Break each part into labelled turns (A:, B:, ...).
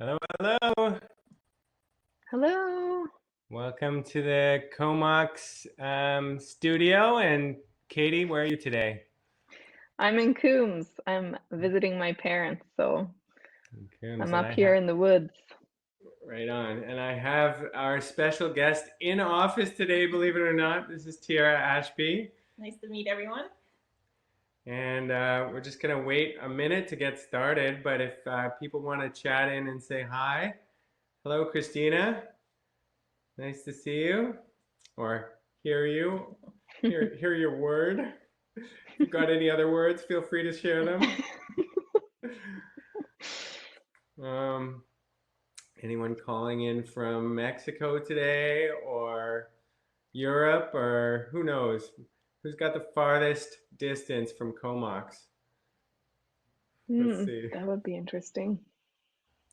A: Hello, hello.
B: Hello.
A: Welcome to the Comox studio. And Katie, where are you today?
B: I'm in Coombs. I'm visiting my parents, so
A: Coombs,
B: I'm up here in the woods.
A: Right on. And I have our special guest in office today, believe it or not. This is Teara Ashby.
C: Nice to meet everyone.
A: And we're just going to wait a minute to get started. But if people want to chat in and say hi. Hello, Christina. Nice to see you. Or hear you. Hear your word. If you've got any other words, feel free to share them. Anyone calling in from Mexico today or Europe, or who knows? Who's got the farthest distance from Comox? Let's see.
B: That would be interesting.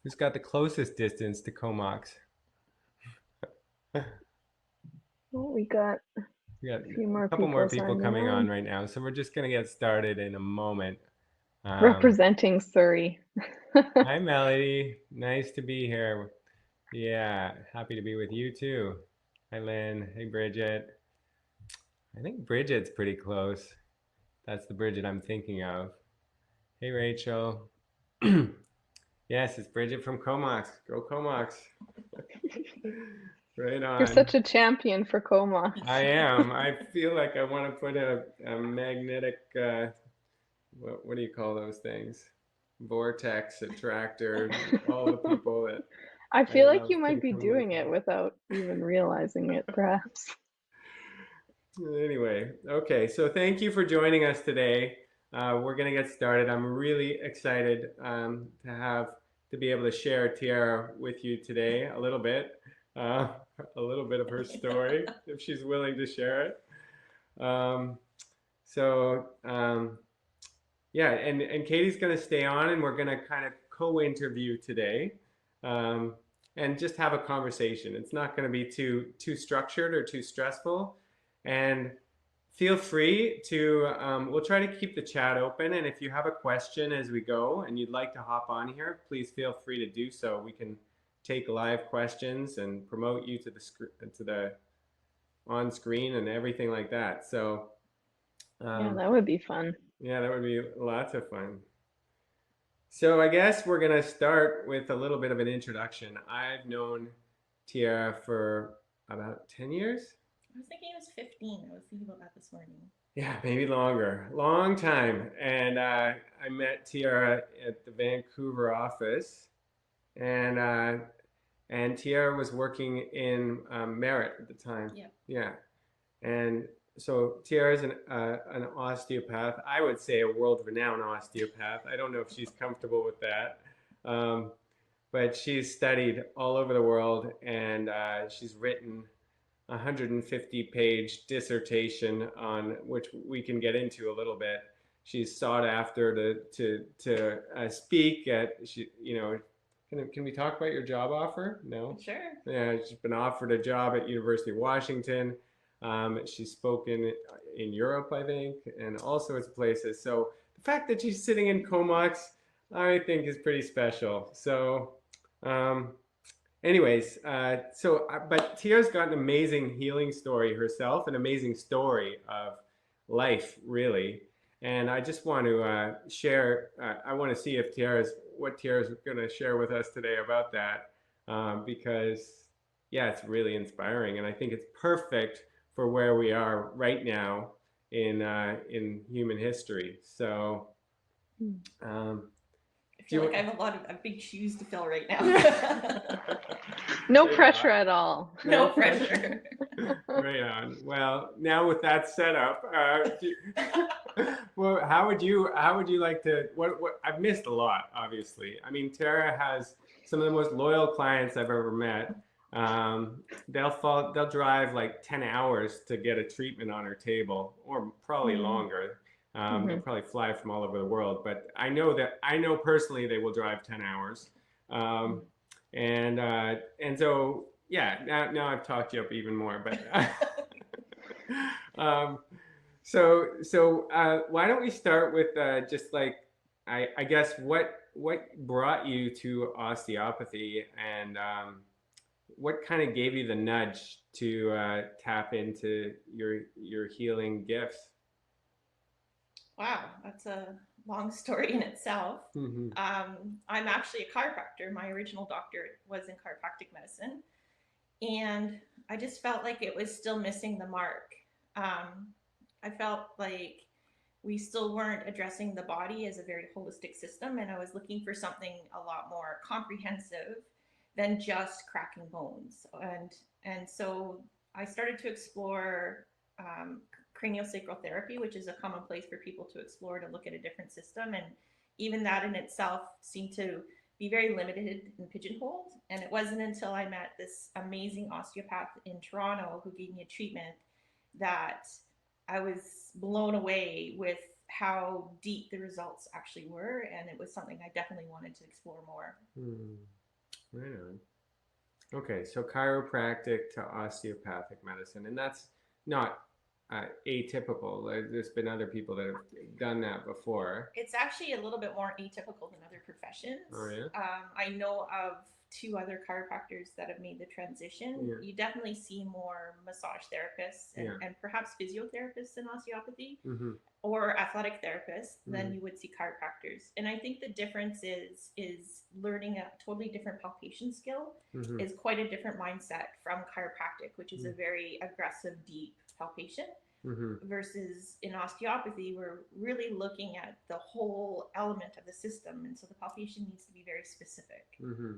A: Who's got the closest distance to Comox?
B: Well, we got
A: a
B: few more
A: couple more people
B: signing
A: coming on right now, so we're just going to get started in a moment.
B: Representing Surrey.
A: Hi, Melody. Nice to be here. Yeah, happy to be with you too. Hi, Lynn. Hey, Bridget. I think Bridget's pretty close. That's the Bridget I'm thinking of. Hey, Rachel. Yes, it's Bridget from Comox. Go Comox. Right on.
B: You're such a champion for Comox.
A: I am. I feel like I want to put a magnetic, what do you call those things? Vortex attractor, all the people that
B: I feel like you might be doing it without even realizing it, perhaps.
A: Anyway, okay, so thank you for joining us today. We're going to get started. I'm really excited to be able to share Teara with you today a little bit of her story, if she's willing to share it. Yeah, and Katie's going to stay on, and we're going to kind of co-interview today, and just have a conversation. It's not going to be too structured or too stressful, and feel free to. We'll try to keep the chat open, and if you have a question as we go and you'd like to hop on here, please feel free to do so. We can take live questions and promote you to the on screen and everything like that. So.
B: Yeah, that would be fun.
A: Yeah, that would be lots of fun. So I guess we're going to start with a little bit of an introduction. I've known Teara for about 10 years.
C: I was thinking it was 15. I was thinking about that this morning.
A: Yeah, maybe longer. Long time. And I met Teara at the Vancouver office. And Teara was working in Merritt at the time.
C: Yeah.
A: Yeah. And so Teara is an osteopath. I would say a world-renowned osteopath. I don't know if she's comfortable with that, but she's studied all over the world, and she's written a 150-page dissertation on which we can get into a little bit. She's sought after to speak at. Can we talk about your job offer? No.
C: Sure.
A: Yeah, she's been offered a job at University of Washington. She's spoken in Europe, I think, and all sorts of places. So the fact that she's sitting in Comox, I think, is pretty special. So, anyways, but Teara's got an amazing healing story herself, an amazing story of life, really. And I just want to share. I want to see if what Teara's going to share with us today about that, because yeah, it's really inspiring, and I think it's perfect for where we are right now in human history. So,
C: I feel like I have a lot of big shoes to fill right now.
B: No pressure at all.
C: No pressure.
A: Right on. Well, now with that setup, well, how would you like to? What I've missed a lot, obviously. I mean, Teara has some of the most loyal clients I've ever met. They'll drive like 10 hours to get a treatment on her table, or probably longer. They'll probably fly from all over the world, but I know personally they will drive 10 hours. And so yeah, now I've talked you up even more, but so why don't we start with just like I guess what brought you to osteopathy, and what kind of gave you the nudge to tap into your healing gifts?
C: Wow, that's a long story in itself.
A: Mm-hmm.
C: I'm actually a chiropractor. My original doctorate was in chiropractic medicine, and I just felt like it was still missing the mark. I felt like we still weren't addressing the body as a very holistic system, and I was looking for something a lot more comprehensive than just cracking bones. And so I started to explore craniosacral therapy, which is a common place for people to explore to look at a different system. And even that in itself seemed to be very limited and pigeonholed. And it wasn't until I met this amazing osteopath in Toronto who gave me a treatment that I was blown away with how deep the results actually were. And it was something I definitely wanted to explore more.
A: Right on. Okay, so chiropractic to osteopathic medicine, and that's not atypical. There's been other people that have done that before.
C: It's actually a little bit more atypical than other professions.
A: Oh, yeah?
C: I know of 2 other chiropractors that have made the transition.
A: Yeah.
C: You definitely see more massage therapists and perhaps physiotherapists in osteopathy,
A: Mm-hmm.
C: or athletic therapists than
A: Mhm.
C: you would see chiropractors. And I think the difference is learning a totally different palpation skill
A: Mm-hmm.
C: is quite a different mindset from chiropractic, which is a very aggressive, deep palpation.
A: Mm-hmm.
C: Versus in osteopathy, we're really looking at the whole element of the system, and so the palpation needs to be very specific.
A: Mm-hmm.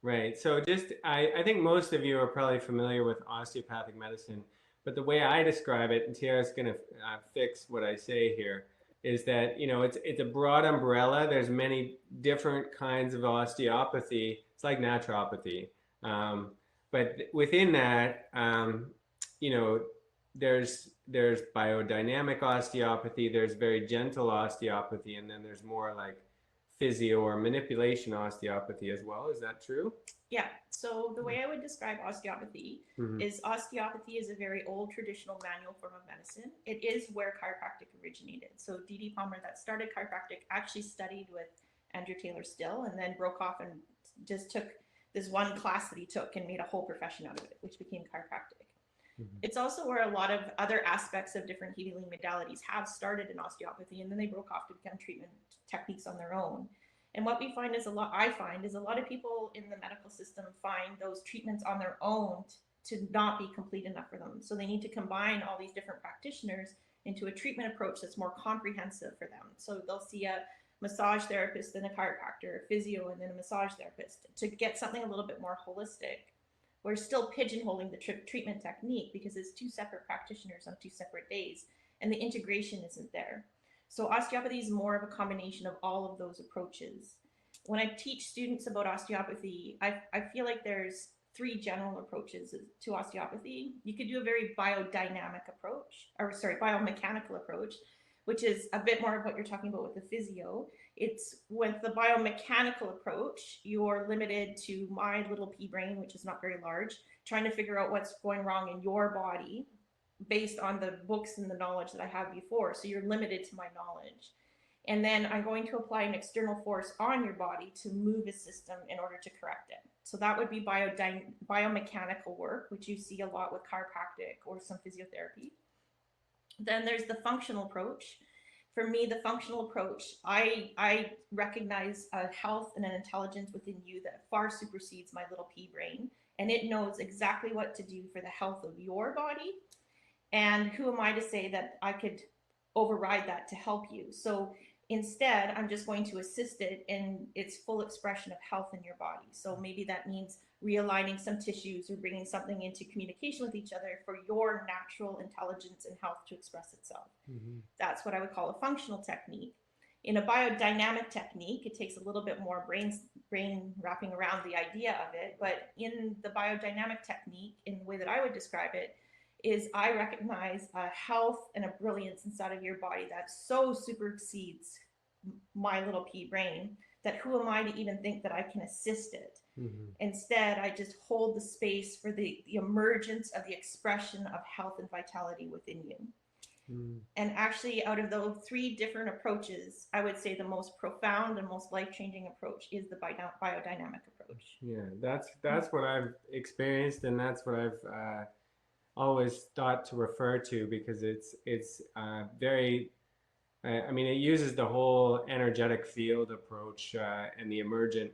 A: Right. So I think most of you are probably familiar with osteopathic medicine, but the way I describe it, and Teara's going to fix what I say here, is that, it's a broad umbrella. There's many different kinds of osteopathy. It's like naturopathy. But within that, there's biodynamic osteopathy, there's very gentle osteopathy, and then there's more like physio or manipulation osteopathy as well. Is that true?
C: Yeah. So the way I would describe osteopathy is osteopathy is a very old traditional manual form of medicine. It is where chiropractic originated. So D.D. Palmer, that started chiropractic, actually studied with Andrew Taylor Still, and then broke off and just took this one class that he took and made a whole profession out of it, which became chiropractic. It's also where a lot of other aspects of different healing modalities have started in osteopathy, and then they broke off to become treatment techniques on their own. And what we find is a lot of people in the medical system find those treatments on their own to not be complete enough for them. So they need to combine all these different practitioners into a treatment approach that's more comprehensive for them. So they'll see a massage therapist, then a chiropractor, a physio, and then a massage therapist to get something a little bit more holistic. We're still pigeonholing the treatment technique because it's 2 separate practitioners on 2 separate days, and the integration isn't there. So osteopathy is more of a combination of all of those approaches. When I teach students about osteopathy, I feel like there's 3 general approaches to osteopathy. You could do a very biomechanical approach, which is a bit more of what you're talking about with the physio. It's with the biomechanical approach, you're limited to my little pea brain, which is not very large, trying to figure out what's going wrong in your body based on the books and the knowledge that I have before. So you're limited to my knowledge. And then I'm going to apply an external force on your body to move a system in order to correct it. So that would be biomechanical work, which you see a lot with chiropractic or some physiotherapy. Then there's the functional approach. For me, the functional approach, I recognize a health and an intelligence within you that far supersedes my little pea brain. And it knows exactly what to do for the health of your body. And who am I to say that I could override that to help you? So instead, I'm just going to assist it in its full expression of health in your body. So maybe that means realigning some tissues or bringing something into communication with each other for your natural intelligence and health to express itself. That's what I would call a functional technique. In a biodynamic technique, it takes a little bit more brain wrapping around the idea of it. But in the biodynamic technique, in the way that I would describe it, is I recognize a health and a brilliance inside of your body that so supersedes my little pea brain that who am I to even think that I can assist it? Instead, I just hold the space for the emergence of the expression of health and vitality within you.
A: Mm.
C: And actually, out of those 3 different approaches, I would say the most profound and most life-changing approach is the biodynamic approach.
A: Yeah, that's what I've experienced, and that's what I've always thought to refer to, because it's very. I mean, it uses the whole energetic field approach and the emergent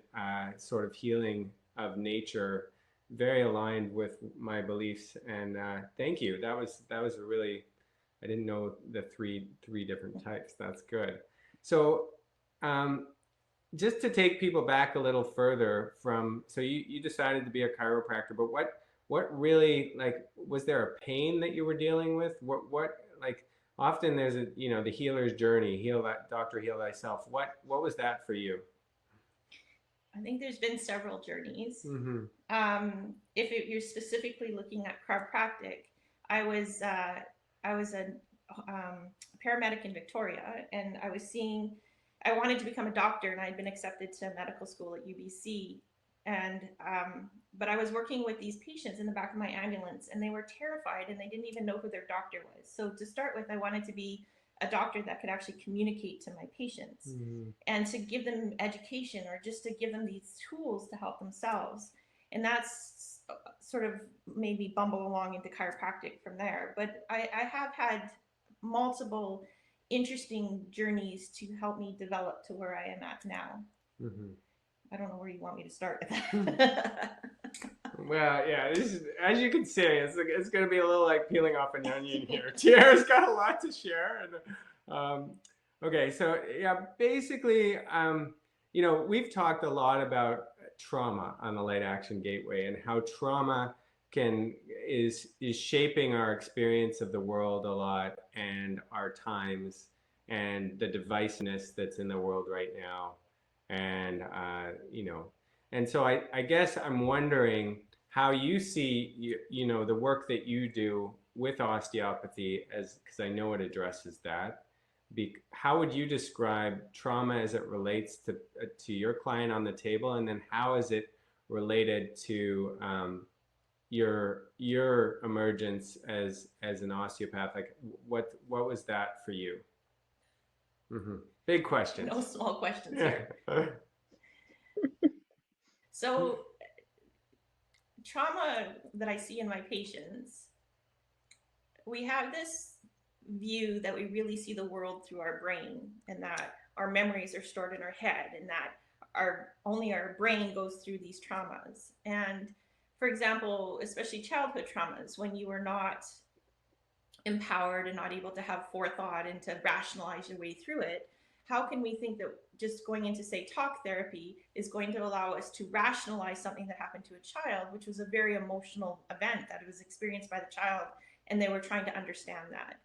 A: sort of healing of nature, very aligned with my beliefs. And thank you. That was a really. I didn't know the three different types. That's good. So. Um, just to take people back a little further from, so you decided to be a chiropractor, but what really, like, was there a pain that you were dealing with? What like, often there's a, the healer's journey, heal that doctor, heal thyself. What was that for you?
C: I think there's been several journeys.
A: Mm-hmm.
C: You're specifically looking at chiropractic, I was a paramedic in Victoria, and I wanted to become a doctor, and I had been accepted to medical school at UBC, and but I was working with these patients in the back of my ambulance, and they were terrified, and they didn't even know who their doctor was. So to start with, I wanted to be a doctor that could actually communicate to my patients,
A: Mm-hmm.
C: and to give them education, or just to give them these tools to help themselves. And that's sort of made me bumble along into chiropractic from there. But I have had multiple interesting journeys to help me develop to where I am at now.
A: Mm-hmm.
C: I don't know where you want me to start with that.
A: Well, yeah, this is, as you can see, it's going to be a little like peeling off an onion here. Tiara's got a lot to share. And, okay, so yeah, basically, we've talked a lot about trauma on the Light Action Gateway, and how trauma is shaping our experience of the world a lot, and our times, and the divisiveness that's in the world right now. And and so I guess I'm wondering how you see the work that you do with osteopathy, as because I know it addresses that. How would you describe trauma as it relates to your client on the table, and then how is it related to your emergence as an osteopathic? What was that for you? Mm-hmm. Big questions.
C: No small questions here. So, trauma that I see in my patients, we have this view that we really see the world through our brain, and that our memories are stored in our head, and that only our brain goes through these traumas. And for example, especially childhood traumas, when you are not empowered and not able to have forethought and to rationalize your way through it, how can we think that just going into, say, talk therapy is going to allow us to rationalize something that happened to a child, which was a very emotional event that was experienced by the child, and they were trying to understand that.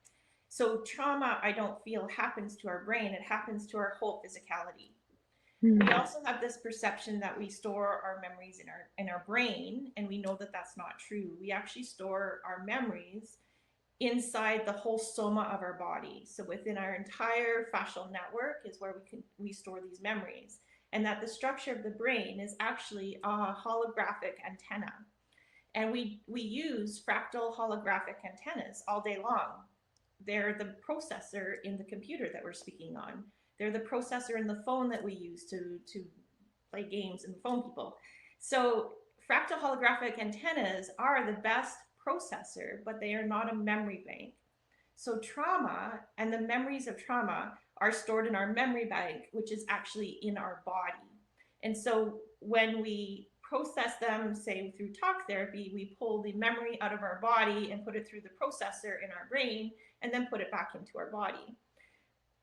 C: So trauma, I don't feel, happens to our brain, it happens to our whole physicality. We also have this perception that we store our memories in our brain, and we know that that's not true. We actually store our memories inside the whole soma of our body. So within our entire fascial network is where we store these memories, and that the structure of the brain is actually a holographic antenna. And we use fractal holographic antennas all day long. They're the processor in the computer that we're speaking on. They're the processor in the phone that we use to play games and phone people. So fractal holographic antennas are the best processor, but they are not a memory bank. So trauma and the memories of trauma are stored in our memory bank, which is actually in our body. And so when we process them, say through talk therapy, we pull the memory out of our body and put it through the processor in our brain, and then put it back into our body.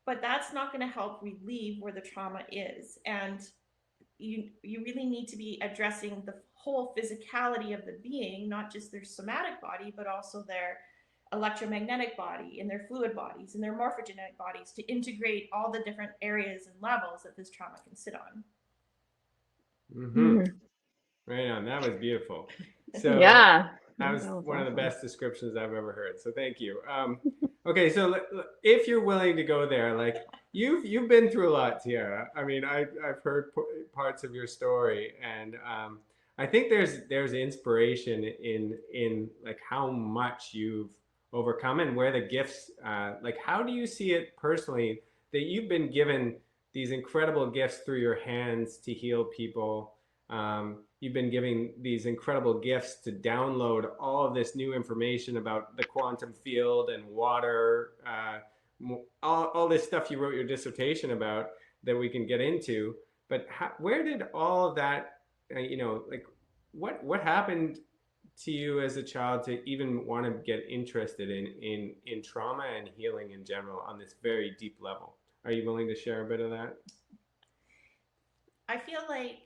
C: But that's not going to help relieve where the trauma is. And you really need to be addressing the whole physicality of the being, not just their somatic body, but also their electromagnetic body and their fluid bodies and their morphogenetic bodies, to integrate all the different areas and levels that this trauma can sit on.
A: Mm-hmm. Right on. That was beautiful. So
B: yeah,
A: that was
B: was
A: one of the
B: awesome.
A: best descriptions I've ever heard. So thank you. Okay, so if you're willing to go there, like you've been through a lot, Tiara. I mean, I've heard parts of your story, and I think there's inspiration in like how much you've overcome, and where the gifts, like how do you see it personally that you've been given these incredible gifts through your hands to heal people? You've been giving these incredible gifts to download all of this new information about the quantum field and water, all this stuff you wrote your dissertation about that we can get into. But where did all of that, like what happened to you as a child to even want to get interested in trauma and healing in general on this very deep level? Are you willing to share a bit of that?
C: I feel like,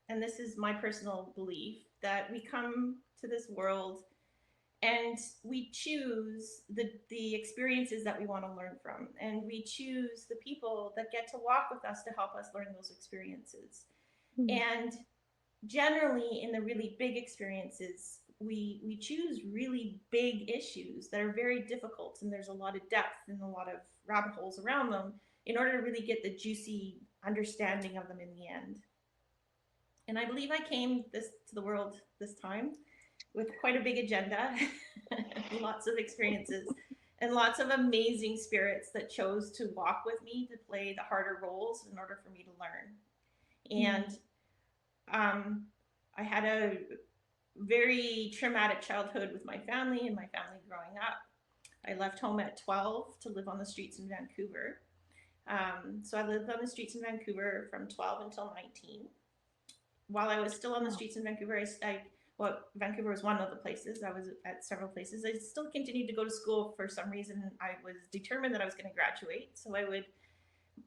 C: and this is my personal belief, that we come to this world and we choose the experiences that we want to learn from, and we choose the people that get to walk with us to help us learn those experiences. And generally in the really big experiences, we choose really big issues that are very difficult, and there's a lot of depth and a lot of rabbit holes around them in order to really get the juicy understanding of them in the end. And I believe I came to the world this time with quite a big agenda, lots of experiences, and lots of amazing spirits that chose to walk with me to play the harder roles in order for me to learn. And I had a very traumatic childhood with my family and my family growing up. I left home at 12 to live on the streets in Vancouver. So I lived on the streets in Vancouver from 12 until 19. While I was still on the streets in Vancouver, well, Vancouver was one of the places. I was at several places. I still continued to go to school. For some reason, I was determined that I was going to graduate. So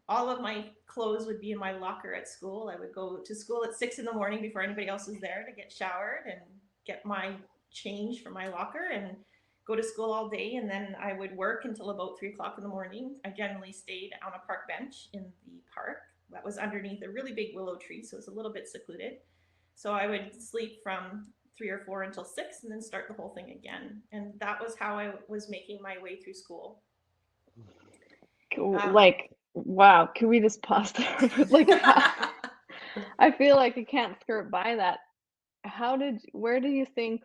C: all of my clothes would be in my locker at school. I would go to school at 6 in the morning before anybody else was there to get showered and get my change from my locker and go to school all day. And then I would work until about 3 o'clock in the morning. I generally stayed on a park bench in the park that was underneath a really big willow tree, so it was a little bit secluded. So I would sleep from 3 or 4 until 6 and then start the whole thing again. And that was how I was making my way through school.
B: Like, wow, can we just pause there? Like, I feel like I can't skirt by that. Where do you think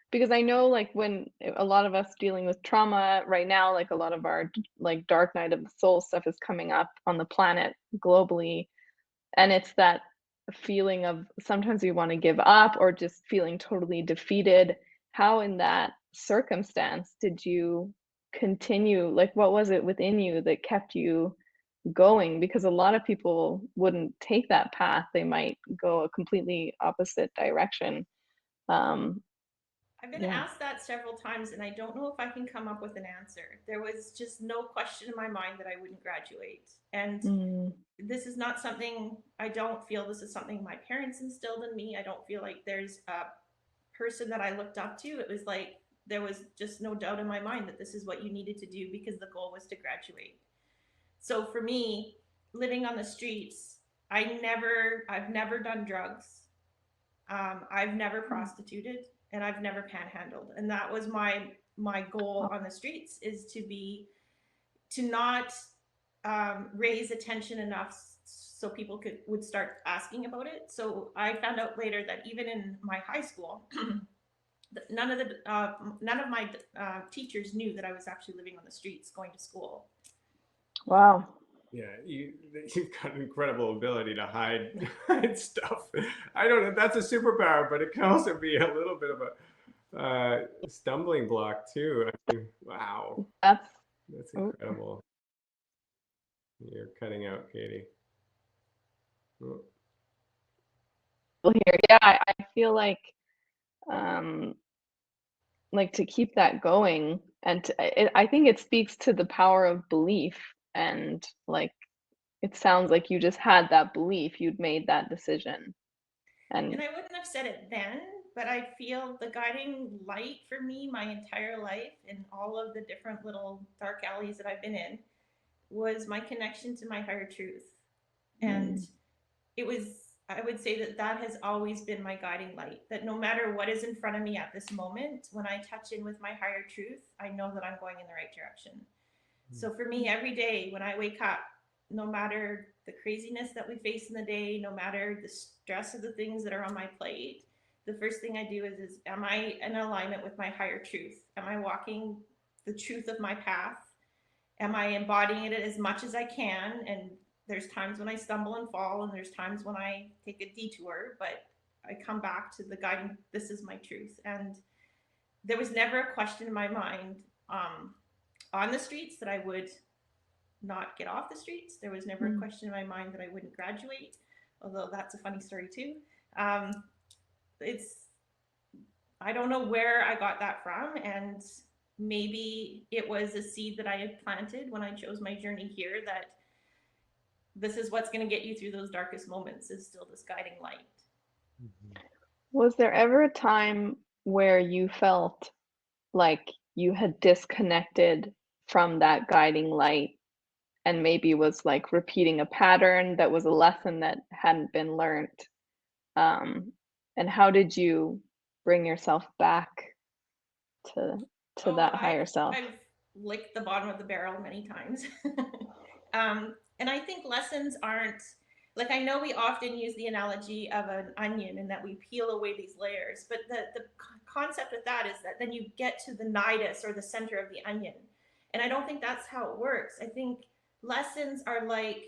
B: because I know, like, when a lot of us dealing with trauma right now, like a lot of our like dark night of the soul stuff is coming up on the planet globally, and it's that feeling of sometimes we want to give up or just feeling totally defeated. How in that circumstance did you continue? Like, what was it within you that kept you going? Because a lot of people wouldn't take that path. They might go a completely opposite direction.
C: I've been
B: Yeah.
C: asked that several times, and I don't know if I can come up with an answer. There was just no question in my mind that I wouldn't graduate. And this is not something, I don't feel this is something my parents instilled in me. I don't feel like there's a person that I looked up to. It was like there was just no doubt in my mind that this is what you needed to do because the goal was to graduate. So for me, living on the streets, I've never done drugs. I've never prostituted, and I've never panhandled. And that was my goal on the streets, is to not raise attention enough so people would start asking about it. So I found out later that even in my high school, none of my teachers knew that I was actually living on the streets going to school.
B: Wow.
A: Yeah, you've got an incredible ability to hide stuff. I don't know, that's a superpower, but it can also be a little bit of a stumbling block too. I mean, wow,
B: That's
A: incredible. You're cutting out, Katie. Oh.
B: here. Yeah, I feel like to keep that going, and I think it speaks to the power of belief, and like it sounds like you just had that belief, you'd made that decision. And
C: I wouldn't have said it then, but I feel the guiding light for me my entire life, in all of the different little dark alleys that I've been in, was my connection to my higher truth. And I would say that has always been my guiding light, that no matter what is in front of me at this moment, when I touch in with my higher truth, I know that I'm going in the right direction. So for me, every day when I wake up, no matter the craziness that we face in the day, no matter the stress of the things that are on my plate, the first thing I do is am I in alignment with my higher truth? Am I walking the truth of my path? Am I embodying it as much as I can? And there's times when I stumble and fall, and there's times when I take a detour, but I come back to the guiding, this is my truth. And there was never a question in my mind on the streets that I would not get off the streets. There was never a question in my mind that I wouldn't graduate, although that's a funny story too. It's, I don't know where I got that from, and maybe it was a seed that I had planted when I chose my journey here, that this is what's going to get you through those darkest moments, is still this guiding light.
B: Was there ever a time where you felt like you had disconnected from that guiding light and maybe was like repeating a pattern that was a lesson that hadn't been learned? And how did you bring yourself back to that higher self?
C: I've licked the bottom of the barrel many times. And I think lessons aren't, like, I know we often use the analogy of an onion and that we peel away these layers, but the concept with that is that then you get to the nidus, or the center of the onion. And I don't think that's how it works. I think lessons are like,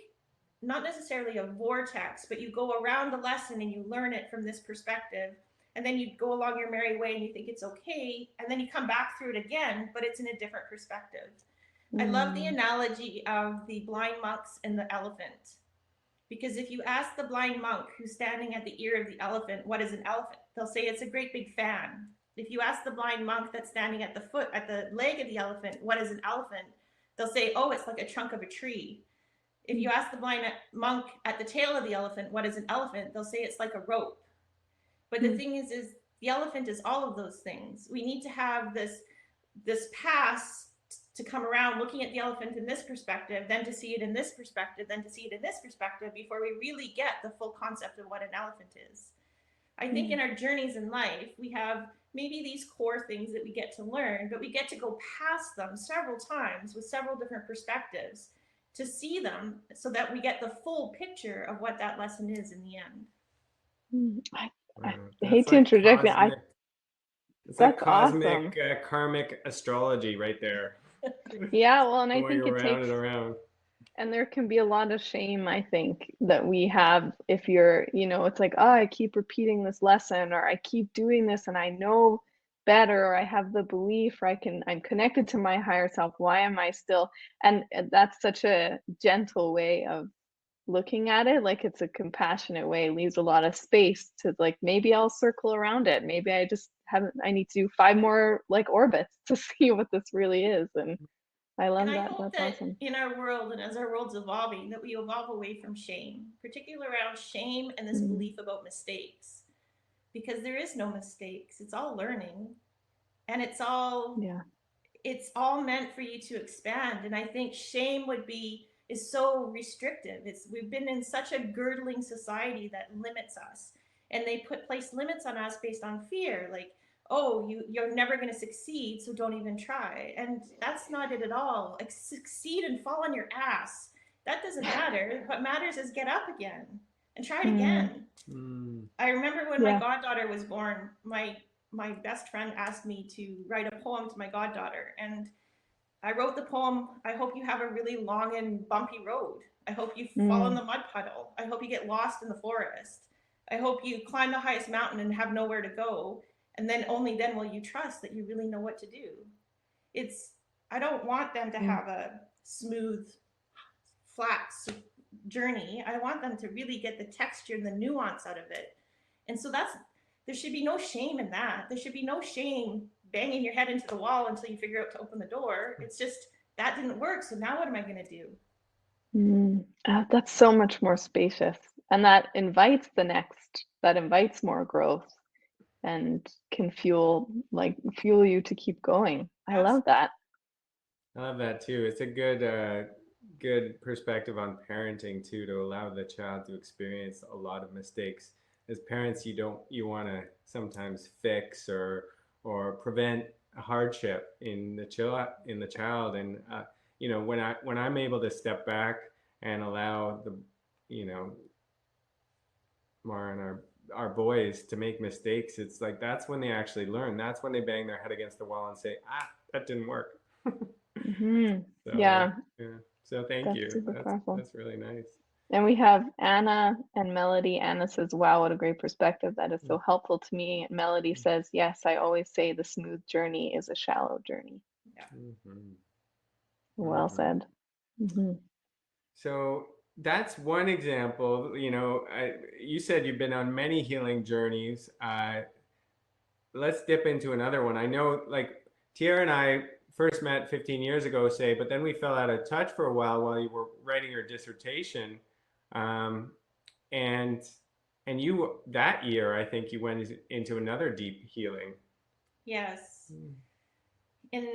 C: not necessarily a vortex, but you go around the lesson and you learn it from this perspective, and then you go along your merry way and you think it's okay, and then you come back through it again, but it's in a different perspective. I love the analogy of the blind monks and the elephant, because if you ask the blind monk who's standing at the ear of the elephant, what is an elephant? They'll say it's a great big fan. If you ask the blind monk that's standing at the leg of the elephant, what is an elephant? They'll say, oh, it's like a trunk of a tree. If you ask the blind monk at the tail of the elephant, what is an elephant? They'll say it's like a rope. But the thing is the elephant is all of those things. We need to have this pass to come around looking at the elephant in this perspective, then to see it in this perspective, then to see it in this perspective, before we really get the full concept of what an elephant is. I think in our journeys in life, we have maybe these core things that we get to learn, but we get to go past them several times with several different perspectives to see them, so that we get the full picture of what that lesson is in the end.
B: I hate to interject.
A: It's like
B: That's
A: cosmic,
B: awesome.
A: Karmic astrology right there.
B: Yeah, well, and I
A: Going
B: think it
A: around
B: takes,
A: and around.
B: and there can be a lot of shame, I think, that we have if you're, it's like, oh, I keep repeating this lesson, or I keep doing this and I know better, or I have the belief, or I'm connected to my higher self. Why am I still? And that's such a gentle way of looking at it. Like, it's a compassionate way, leaves a lot of space to, like, maybe I'll circle around it. Maybe I need to do 5 more like orbits to see what this really is. And I love
C: And I
B: that.
C: hope
B: That's
C: that
B: awesome.
C: in our world, and as our world's evolving, that we evolve away from shame, particularly around shame and this belief about mistakes. Because there is no mistakes. It's all learning. And it's all meant for you to expand. And I think shame is so restrictive. We've been in such a girdling society that limits us. And they place limits on us based on fear, like, oh, you're never going to succeed, so don't even try. And that's not it at all. Like, succeed and fall on your ass. That doesn't matter. What matters is get up again and try it again. I remember when my goddaughter was born, my best friend asked me to write a poem to my goddaughter, and I wrote the poem, I hope you have a really long and bumpy road. I hope you fall in the mud puddle. I hope you get lost in the forest. I hope you climb the highest mountain and have nowhere to go. And then only then will you trust that you really know what to do. I don't want them to have a smooth, flat journey. I want them to really get the texture and the nuance out of it. And so there should be no shame in that. There should be no shame banging your head into the wall until you figure out to open the door. It's just, that didn't work, so now what am I going to do?
B: That's so much more spacious, and that invites more growth, and can fuel you to keep going. I love that.
A: I love that too. It's a good perspective on parenting too, to allow the child to experience a lot of mistakes. As parents, you want to sometimes fix or prevent a hardship in the child. And when I'm able to step back and allow Mara and our our boys to make mistakes, it's like that's when they actually learn. That's when they bang their head against the wall and say, ah, that didn't work.
B: Mm-hmm.
A: So
B: Yeah,
A: yeah. So thank
B: that's
A: you.
B: super powerful.
A: That's really nice.
B: And we have Anna and Melody. Anna says, wow, what a great perspective. That is so helpful to me. And Melody says, yes, I always say the smooth journey is a shallow journey.
C: Yeah.
A: Mm-hmm.
B: Well
A: Mm-hmm.
B: said. Mm-hmm.
A: So that's one example. You know, you said you've been on many healing journeys. Let's dip into another one. I know, like, Teara and I first met 15 years ago, say, but then we fell out of touch for a while you were writing your dissertation. Um, and you, that year, I think you went into another deep healing.
C: Yes. And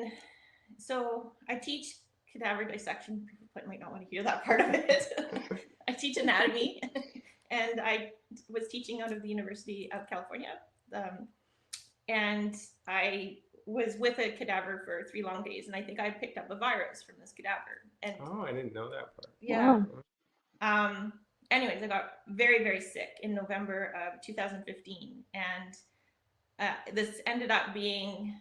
C: so I teach cadaver dissection. People might not want to hear that part of it. I teach anatomy, and I was teaching out of the University of California. And I was with a cadaver for 3 long days, and I think I picked up a virus from this cadaver. And
A: Oh, I didn't know that part.
C: yeah.
B: Wow.
C: Anyways, I got very, very sick in November of 2015, and this ended up being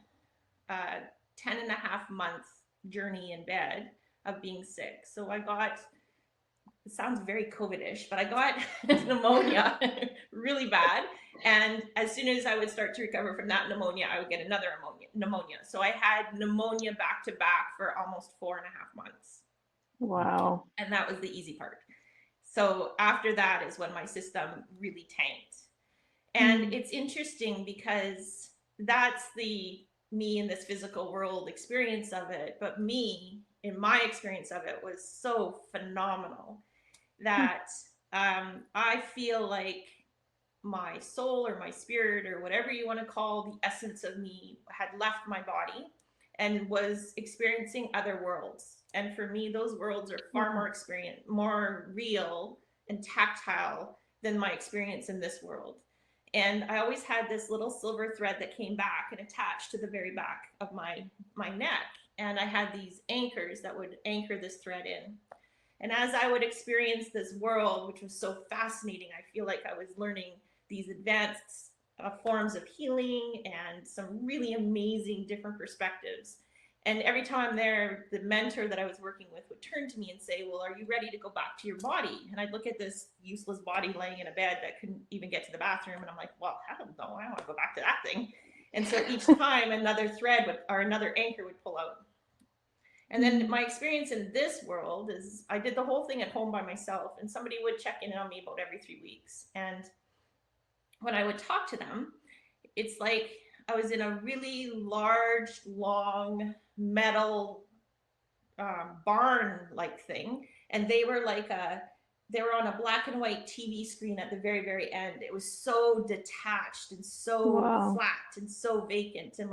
C: a 10 and a half month journey in bed of being sick. So I got, it sounds very COVID-ish, but I got pneumonia really bad. And as soon as I would start to recover from that pneumonia, I would get another pneumonia. So I had pneumonia back to back for almost 4.5 months.
B: Wow.
C: And that was the easy part. So after that is when my system really tanked. And it's interesting because that's the me in this physical world experience of it. But me, in my experience of it, was so phenomenal that I feel like my soul or my spirit or whatever you want to call the essence of me had left my body and was experiencing other worlds. And for me, those worlds are far more real and tactile than my experience in this world. And I always had this little silver thread that came back and attached to the very back of my neck. And I had these anchors that would anchor this thread in. And as I would experience this world, which was so fascinating, I feel like I was learning these advanced forms of healing and some really amazing different perspectives. And every time I'm there, the mentor that I was working with would turn to me and say, well, are you ready to go back to your body? And I'd look at this useless body laying in a bed that couldn't even get to the bathroom. And I'm like, well, I don't know. I don't want to go back to that thing. And so each time another thread or another anchor would pull out. And then my experience in this world is I did the whole thing at home by myself, and somebody would check in on me about every 3 weeks. And when I would talk to them, it's like I was in a really large, long metal barn-like thing, and they were on a black and white TV screen at the very, very end. It was so detached and so flat and so vacant, and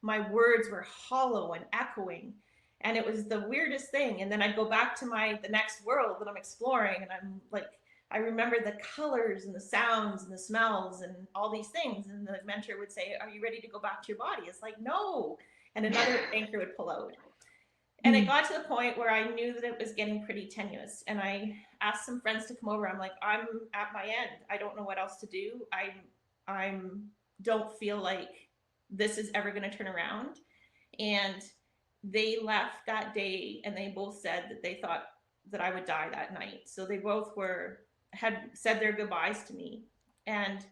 C: my words were hollow and echoing, and it was the weirdest thing. And then I'd go back to the next world that I'm exploring, and I'm like, I remember the colors and the sounds and the smells and all these things. And the mentor would say, are you ready to go back to your body? It's like, no. And another anchor would pull out. And it got to the point where I knew that it was getting pretty tenuous. And I asked some friends to come over. I'm like, I'm at my end. I don't know what else to do. I don't feel like this is ever going to turn around. And they left that day, and they both said that they thought that I would die that night. So they both had said their goodbyes to me. And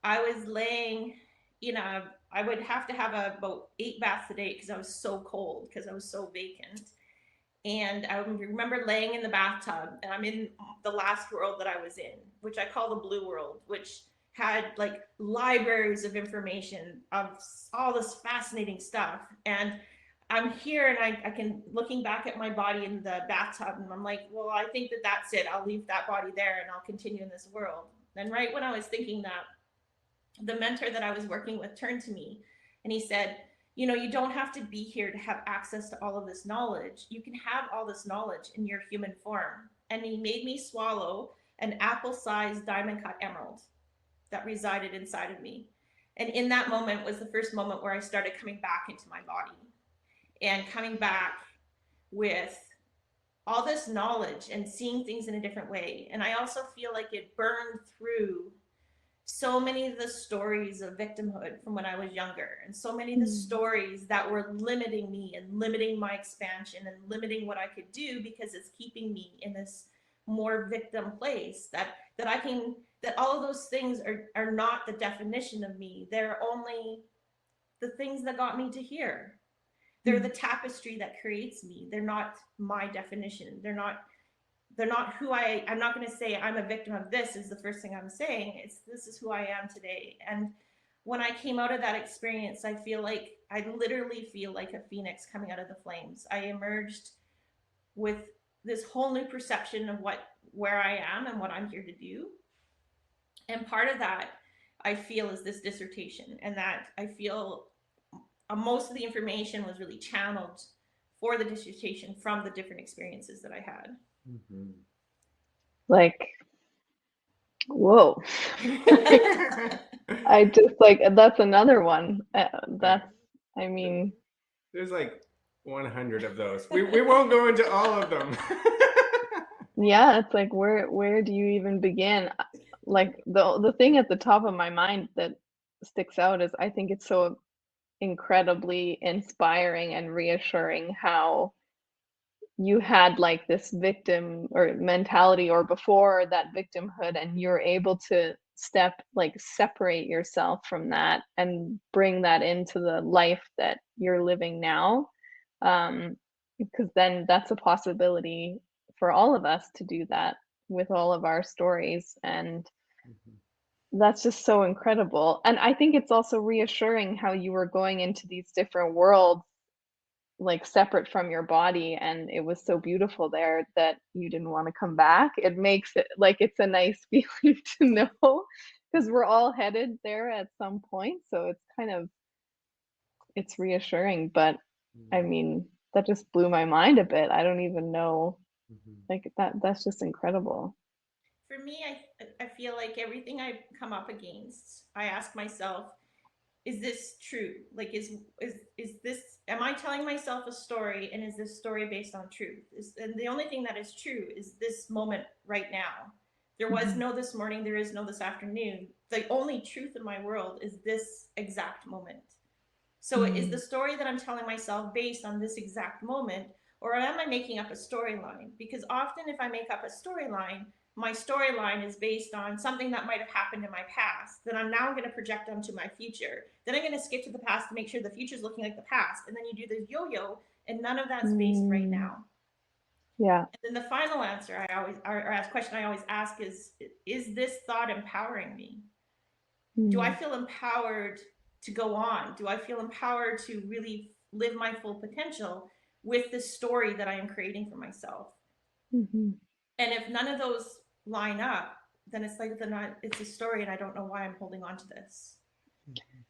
C: I was laying, I would have to have about 8 baths a day because I was so cold, because I was so vacant. And I remember laying in the bathtub, and I'm in the last world that I was in, which I call the blue world, which had like libraries of information of all this fascinating stuff. And I'm here, and I can, looking back at my body in the bathtub, and I'm like, well, I think that's it. I'll leave that body there and I'll continue in this world. And right when I was thinking that, the mentor that I was working with turned to me and he said, you don't have to be here to have access to all of this knowledge. You can have all this knowledge in your human form. And he made me swallow an apple-sized diamond cut emerald that resided inside of me. And in that moment was the first moment where I started coming back into my body and coming back with all this knowledge and seeing things in a different way. And I also feel like it burned through so many of the stories of victimhood from when I was younger, and so many of the stories that were limiting me and limiting my expansion and limiting what I could do, because it's keeping me in this more victim place, that I can, that all of those things are not the definition of me. They're only the things that got me to here. They're the tapestry that creates me. They're not my definition. They're not who I'm not going to say I'm a victim of this is the first thing I'm saying. It's this is who I am today. And when I came out of that experience, I literally feel like a phoenix coming out of the flames. I emerged with this whole new perception of where I am and what I'm here to do. And part of that I feel is this dissertation, and that I feel most of the information was really channeled for the dissertation from the different experiences that I had.
B: Like, whoa. I just like, that's another one. I mean,
A: there's like 100 of those. We won't go into all of them.
B: yeah, it's like, where do you even begin? Like the thing at the top of my mind that sticks out is I think it's so incredibly inspiring and reassuring how you had like this victim or mentality, or before that victimhood, and you're able to separate yourself from that and bring that into the life that you're living now. Because then that's a possibility for all of us to do that with all of our stories. And that's just so incredible. And I think it's also reassuring how you were going into these different worlds like separate from your body, and it was so beautiful there that you didn't want to come back. It makes it like it's a nice feeling to know, because we're all headed there at some point. So it's reassuring. But I mean, that just blew my mind a bit. I don't even know, like that's just incredible.
C: For me, I feel like everything I come up against, I ask myself, is this true? Like, is this, am I telling myself a story, and is this story based on truth? And the only thing that is true is this moment right now. There was no this morning, there is no this afternoon. The only truth in my world is this exact moment. So is the story that I'm telling myself based on this exact moment, or am I making up a storyline? Because often if I make up a storyline, my storyline is based on something that might have happened in my past that I'm now going to project onto my future. Then I'm going to skip to the past to make sure the future is looking like the past. And then you do the yo-yo, and none of that's based right now.
B: Yeah.
C: And then the final answer question I always ask is this thought empowering me? Do I feel empowered to go on? Do I feel empowered to really live my full potential with the story that I am creating for myself? And if none of those line up, then it's like it's a story, and I don't know why I'm holding on to this.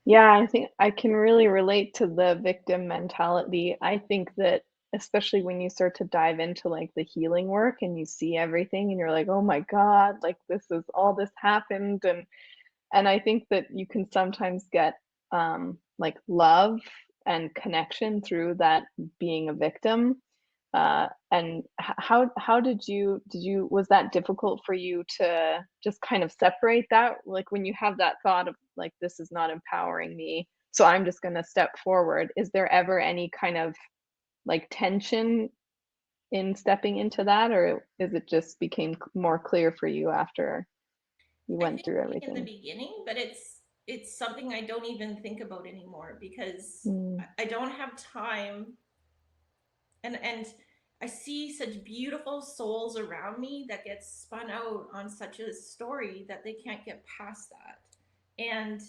B: Yeah, I think I can really relate to the victim mentality. I think that especially when you start to dive into like the healing work and you see everything and you're like, oh my God, like this happened. And I think that you can sometimes get like love and connection through that being a victim. And how did you was that difficult for you to just kind of separate that, like when you have that thought of like, this is not empowering me, so I'm just going to step forward? Is there ever any kind of like tension in stepping into that, or is it just became more clear for you after you
C: I
B: went
C: think
B: through
C: in the
B: everything?
C: beginning, but it's something I don't even think about anymore, because I don't have time, and I see such beautiful souls around me that get spun out on such a story that they can't get past that. And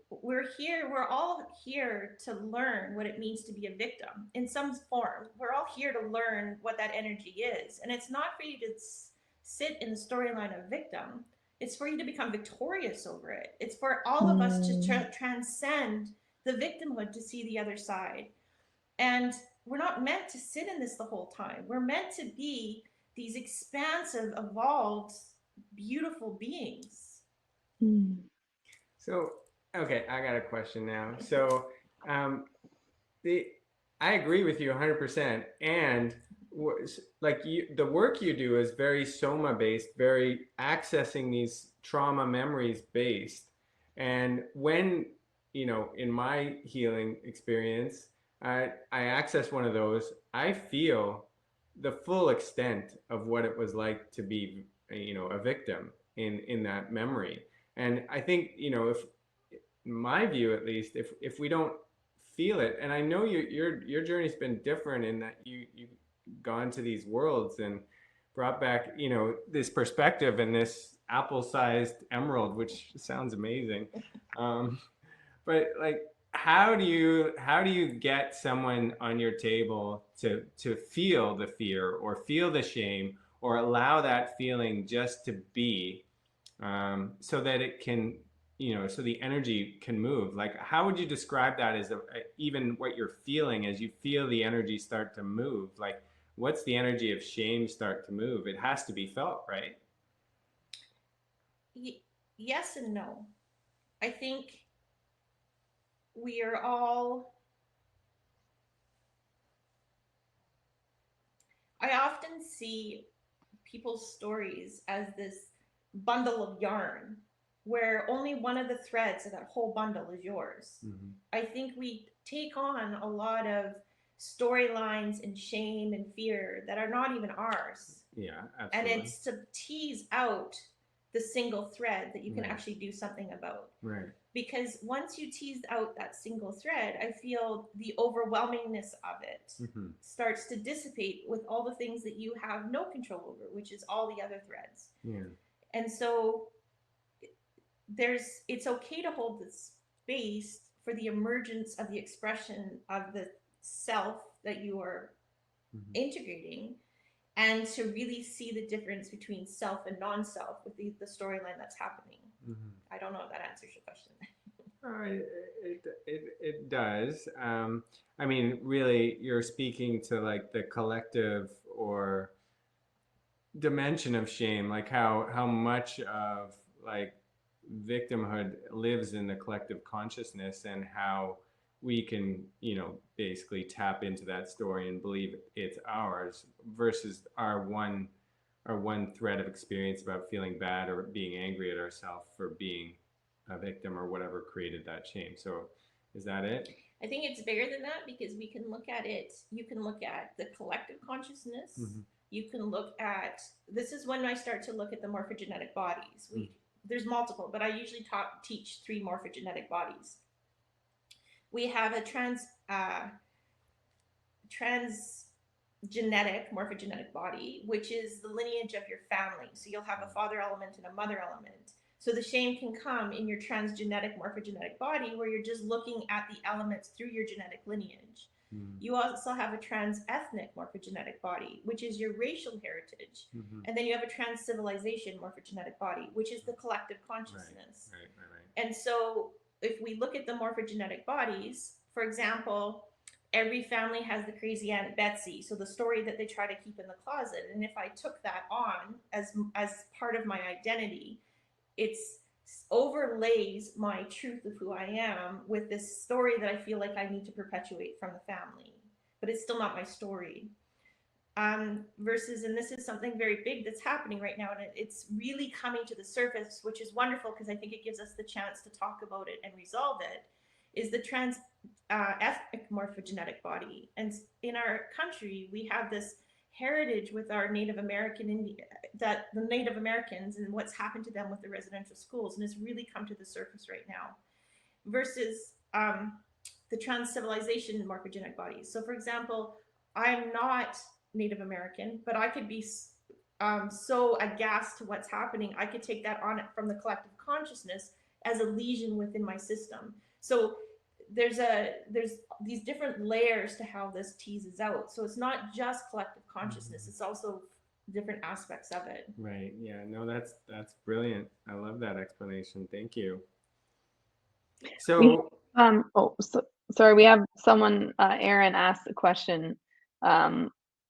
C: we're all here to learn what it means to be a victim in some form. We're all here to learn what that energy is. And it's not for you to sit in the storyline of victim. It's for you to become victorious over it. It's for all of us to transcend the victimhood, to see the other side. And we're not meant to sit in this the whole time. We're meant to be these expansive, evolved, beautiful beings.
A: So, okay, I got a question now. So, I agree with you 100%. And like the work you do is very soma based, very accessing these trauma memories based. And when, in my healing experience, I access one of those, I feel the full extent of what it was like to be, a victim in that memory. And I think, if, in my view at least, if we don't feel it, and I know your journey's been different in that you gone to these worlds and brought back, this perspective and this apple-sized emerald, which sounds amazing. um, but like, how do you get someone on your table to feel the fear or feel the shame or allow that feeling just to be, so that it can, so the energy can move? Like, how would you describe that as even what you're feeling as you feel the energy start to move? Like, what's the energy of shame start to move? It has to be felt, right?
C: Yes and no. I think we are all, I often see people's stories as this bundle of yarn where only one of the threads of that whole bundle is yours.
A: Mm-hmm.
C: I think we take on a lot of storylines and shame and fear that are not even ours.
A: Yeah,
C: And
A: absolutely.
C: it's to tease out the single thread that you can
A: Right.
C: actually do something about.
A: Right.
C: Because once you tease out that single thread, I feel the overwhelmingness of it
A: Mm-hmm.
C: starts to dissipate with all the things that you have no control over, which is all the other threads.
A: Yeah.
C: And so it's okay to hold the space for the emergence of the expression of the self that you are
A: Mm-hmm.
C: integrating, and to really see the difference between self and non-self with the storyline that's happening.
A: Mm-hmm.
C: I don't know if that answers your question.
A: It does. I mean, really, you're speaking to like the collective or dimension of shame, like how much of like victimhood lives in the collective consciousness, and how we can, basically tap into that story and believe it's ours versus our one thread of experience about feeling bad or being angry at ourselves for being a victim or whatever created that shame. So is that it?
C: I think it's bigger than that, because we can look at it. You can look at the collective consciousness.
A: Mm-hmm.
C: You can look at, this is when I start to look at the morphogenetic bodies. There's multiple, but I usually teach 3 morphogenetic bodies. We have a transgenetic morphogenetic body, which is the lineage of your family. So you'll have a father element and a mother element. So the shame can come in your transgenetic morphogenetic body, where you're just looking at the elements through your genetic lineage.
A: Mm-hmm.
C: You also have a trans-ethnic morphogenetic body, which is your racial heritage.
A: Mm-hmm.
C: And then you have a trans-civilization morphogenetic body, which is the collective consciousness.
A: Right.
C: And so if we look at the morphogenetic bodies, for example, every family has the crazy Aunt Betsy, so the story that they try to keep in the closet. And if I took that on as part of my identity, it's overlays my truth of who I am with this story that I feel like I need to perpetuate from the family, but it's still not my story. Versus, and this is something very big that's happening right now, and it's really coming to the surface, which is wonderful because I think it gives us the chance to talk about it and resolve it, is the trans ethnic morphogenetic body. And in our country, we have this heritage with our Native American that the Native Americans and what's happened to them with the residential schools, and it's really come to the surface right now. Versus the trans-civilization morphogenetic bodies. So, for example, I'm not Native American, but I could be so aghast to what's happening, I could take that on from the collective consciousness as a lesion within my system. So there's these different layers to how this teases out. So it's not just collective consciousness; it's also different aspects of it.
A: Right. Yeah. No, that's brilliant. I love that explanation. Thank you. So
B: sorry, we have someone, Aaron asked a question.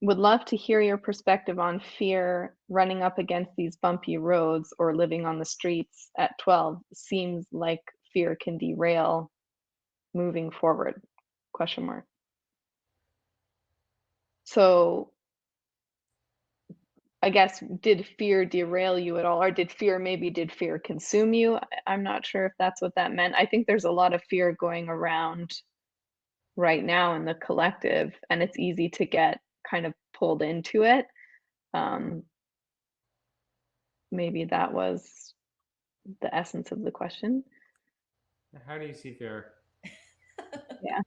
B: Would love to hear your perspective on fear running up against these bumpy roads or living on the streets at 12. Seems like fear can derail moving forward, ? So I guess, did fear derail you at all? Or did fear consume you? I'm not sure if that's what that meant. I think there's a lot of fear going around right now in the collective, and it's easy to get kind of pulled into it. Um, Maybe that was the essence of the question.
A: How do you see fear?
B: Yeah.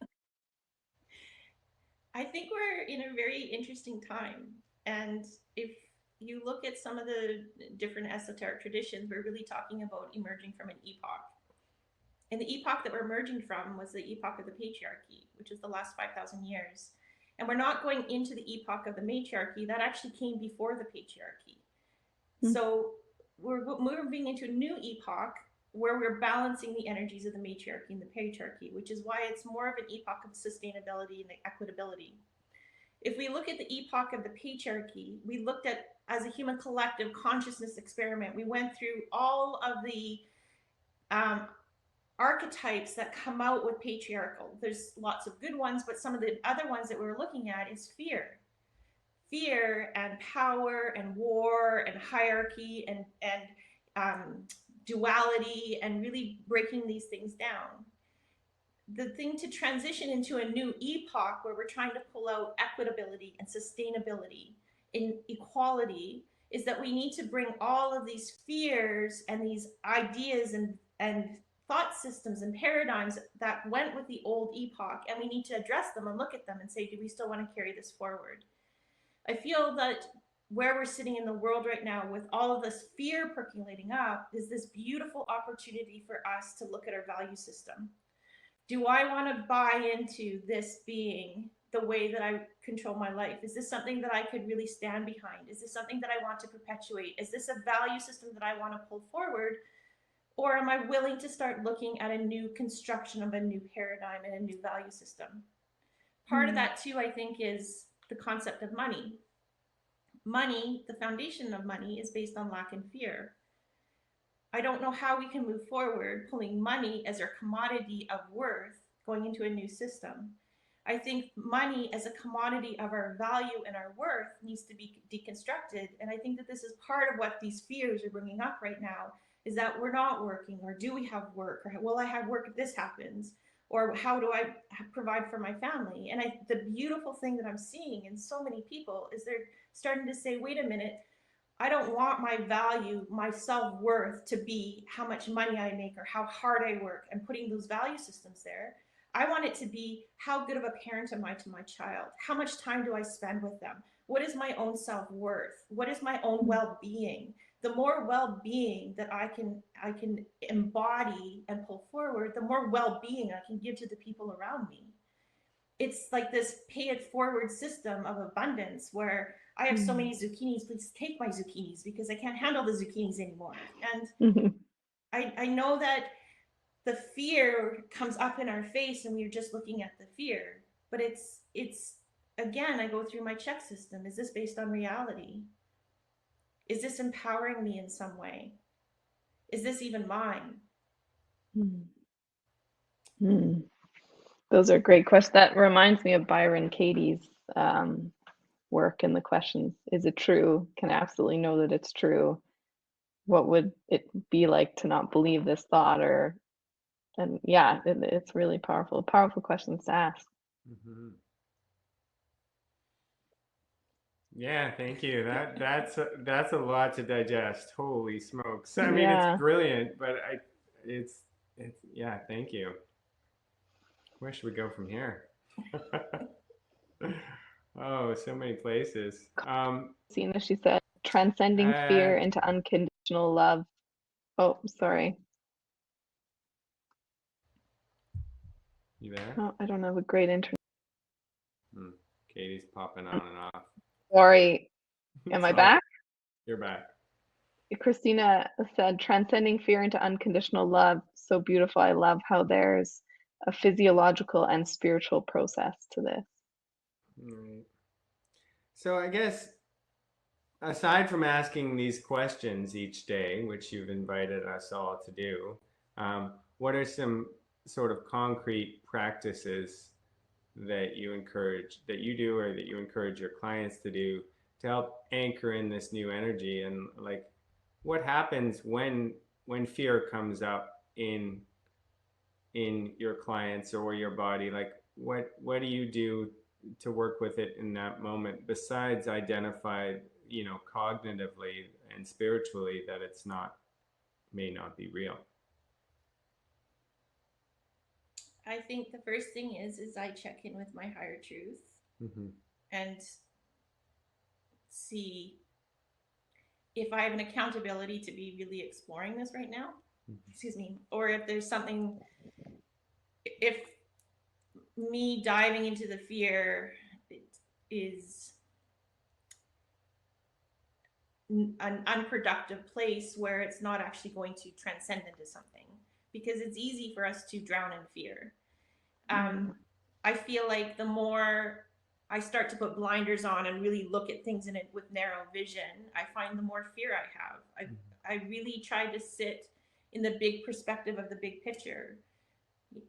C: I think we're in a very interesting time. And if you look at some of the different esoteric traditions, we're really talking about emerging from an epoch. And the epoch that we're emerging from was the epoch of the patriarchy, which is the last 5,000 years. And we're not going into the epoch of the matriarchy. That actually came before the patriarchy.
B: Mm.
C: So we're moving into a new epoch where we're balancing the energies of the matriarchy and the patriarchy, which is why it's more of an epoch of sustainability and equitability. If we look at the epoch of the patriarchy, we looked at, as a human collective consciousness experiment, we went through all of the um, archetypes that come out with patriarchal. There's lots of good ones, but some of the other ones that we're looking at is fear and power and war and hierarchy and duality, and really breaking these things down. The thing to transition into a new epoch where we're trying to pull out equitability and sustainability in equality is that we need to bring all of these fears and these ideas and thought systems and paradigms that went with the old epoch, and we need to address them and look at them and say, do we still want to carry this forward? I feel that where we're sitting in the world right now with all of this fear percolating up is this beautiful opportunity for us to look at our value system. Do I want to buy into this being the way that I control my life? Is this something that I could really stand behind? Is this something that I want to perpetuate? Is this a value system that I want to pull forward? Or am I willing to start looking at a new construction of a new paradigm and a new value system? Part of that too, I think, is the concept of money. Money, the foundation of money, is based on lack and fear. I don't know how we can move forward pulling money as our commodity of worth going into a new system. I think money as a commodity of our value and our worth needs to be deconstructed. And I think that this is part of what these fears are bringing up right now, is that we're not working, or do we have work, or will I have work if this happens, or how do I provide for my family? And the beautiful thing that I'm seeing in so many people is they're starting to say, wait a minute, I don't want my value, my self-worth to be how much money I make or how hard I work and putting those value systems there. I want it to be, how good of a parent am I to my child? How much time do I spend with them? What is my own self-worth? What is my own well-being? The more well-being that I can embody and pull forward, the more well-being I can give to the people around me. It's like this pay it forward system of abundance where I have so many zucchinis, please take my zucchinis because I can't handle the zucchinis anymore. And I know that the fear comes up in our face and we're just looking at the fear, but it's again, I go through my check system. Is this based on reality? Is this empowering me in some way? Is this even mine?
B: Those are great questions. That reminds me of Byron Katie's work in the questions. Is it true? Can I absolutely know that it's true? What would it be like to not believe this thought? And yeah, it's really powerful questions to ask.
A: Mm-hmm. Yeah, thank you. That's a lot to digest. Holy smokes! I mean, it's brilliant, but it's yeah. Thank you. Where should we go from here? Oh, so many places.
B: Sina, she said, transcending fear into unconditional love. Oh, sorry.
A: You there?
B: Oh, I don't have a great internet.
A: Katie's popping on and off.
B: Sorry. Am I back?
A: You're back.
B: Christina said, transcending fear into unconditional love. So beautiful. I love how there's a physiological and spiritual process to this.
A: Right. So I guess aside from asking these questions each day, which you've invited us all to do, what are some sort of concrete practices that you encourage, that you do, or that you encourage your clients to do to help anchor in this new energy. And like, what happens when fear comes up in your clients or your body? Like, what do you do to work with it in that moment, besides identify, you know, cognitively and spiritually that it's not, may not be real?
C: I think the first thing is I check in with my higher truth
A: Mm-hmm.
C: and see if I have an accountability to be really exploring this right now.
A: Mm-hmm.
C: Excuse me. Or if there's something, if me diving into the fear is an unproductive place where it's not actually going to transcend into something, because it's easy for us to drown in fear. I feel like the more I start to put blinders on and really look at things in it with narrow vision, I find the more fear I have. I really tried to sit in the big perspective of the big picture.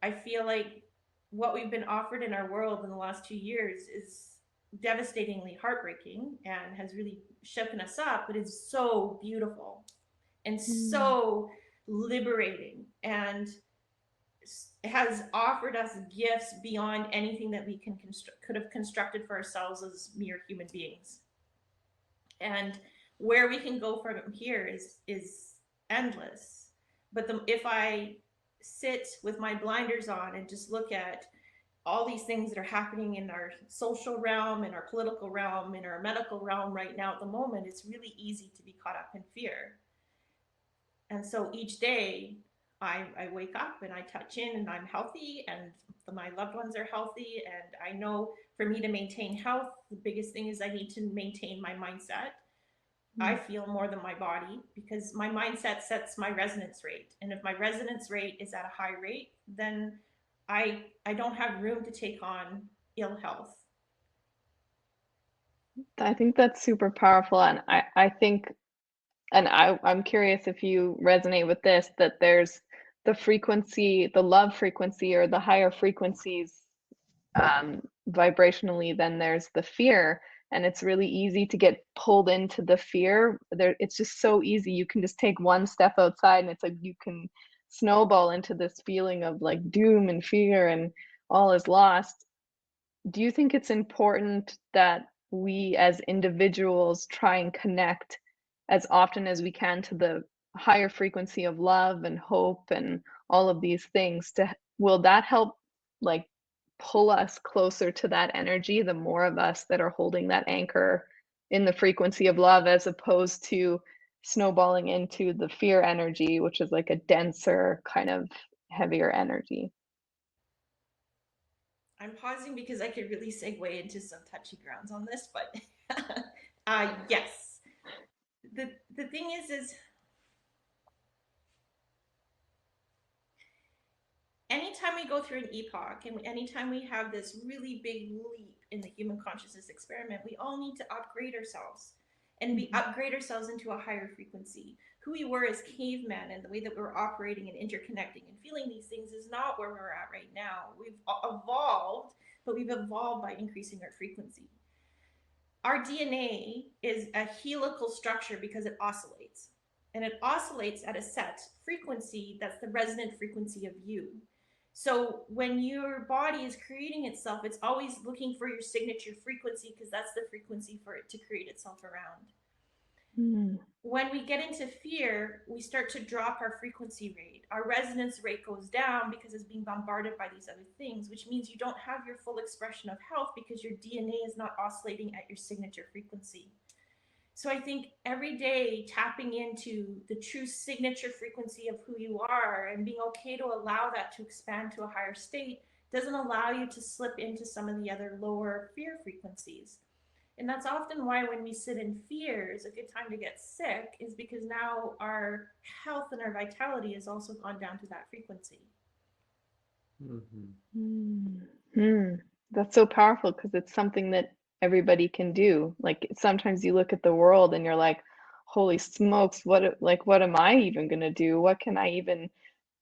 C: I feel like what we've been offered in our world in the last 2 years is devastatingly heartbreaking and has really shaken us up, but it's so beautiful and so liberating, and has offered us gifts beyond anything that we could have constructed for ourselves as mere human beings. And where we can go from here is endless. But if I sit with my blinders on and just look at all these things that are happening in our social realm, in our political realm, in our medical realm right now at the moment, it's really easy to be caught up in fear. And so each day I wake up and I touch in and I'm healthy and my loved ones are healthy. And I know for me to maintain health, the biggest thing is I need to maintain my mindset. I feel more than my body, because my mindset sets my resonance rate. And if my resonance rate is at a high rate, then I don't have room to take on ill health.
B: I think that's super powerful. And I think, and I'm curious if you resonate with this, that there's the frequency, the love frequency or the higher frequencies vibrationally, then there's the fear. And it's really easy to get pulled into the fear. It's just so easy. You can just take one step outside and it's like you can snowball into this feeling of like doom and fear and all is lost. Do you think it's important that we as individuals try and connect as often as we can to the higher frequency of love and hope and all of these things? Will that help, like, pull us closer to that energy, the more of us that are holding that anchor in the frequency of love, as opposed to snowballing into the fear energy, which is like a denser kind of heavier energy?
C: I'm pausing because I could really segue into some touchy grounds on this, but yes. The thing is anytime we go through an epoch and anytime we have this really big leap in the human consciousness experiment, we all need to upgrade ourselves. And we upgrade ourselves into a higher frequency. Who we were as cavemen and the way that we're operating and interconnecting and feeling these things is not where we're at right now. We've evolved, but we've evolved by increasing our frequency. Our DNA is a helical structure because it oscillates. And it oscillates at a set frequency that's the resonant frequency of you. So when your body is creating itself, it's always looking for your signature frequency because that's the frequency for it to create itself around. When we get into fear, we start to drop our frequency rate. Our resonance rate goes down because it's being bombarded by these other things, which means you don't have your full expression of health because your DNA is not oscillating at your signature frequency. So I think every day tapping into the true signature frequency of who you are and being okay to allow that to expand to a higher state doesn't allow you to slip into some of the other lower fear frequencies. And that's often why when we sit in fear is a good time to get sick, is because now our health and our vitality has also gone down to that frequency.
B: That's so powerful because it's something that everybody can do. Like sometimes you look at the world and you're like, holy smokes, what am I even gonna do? What can I even,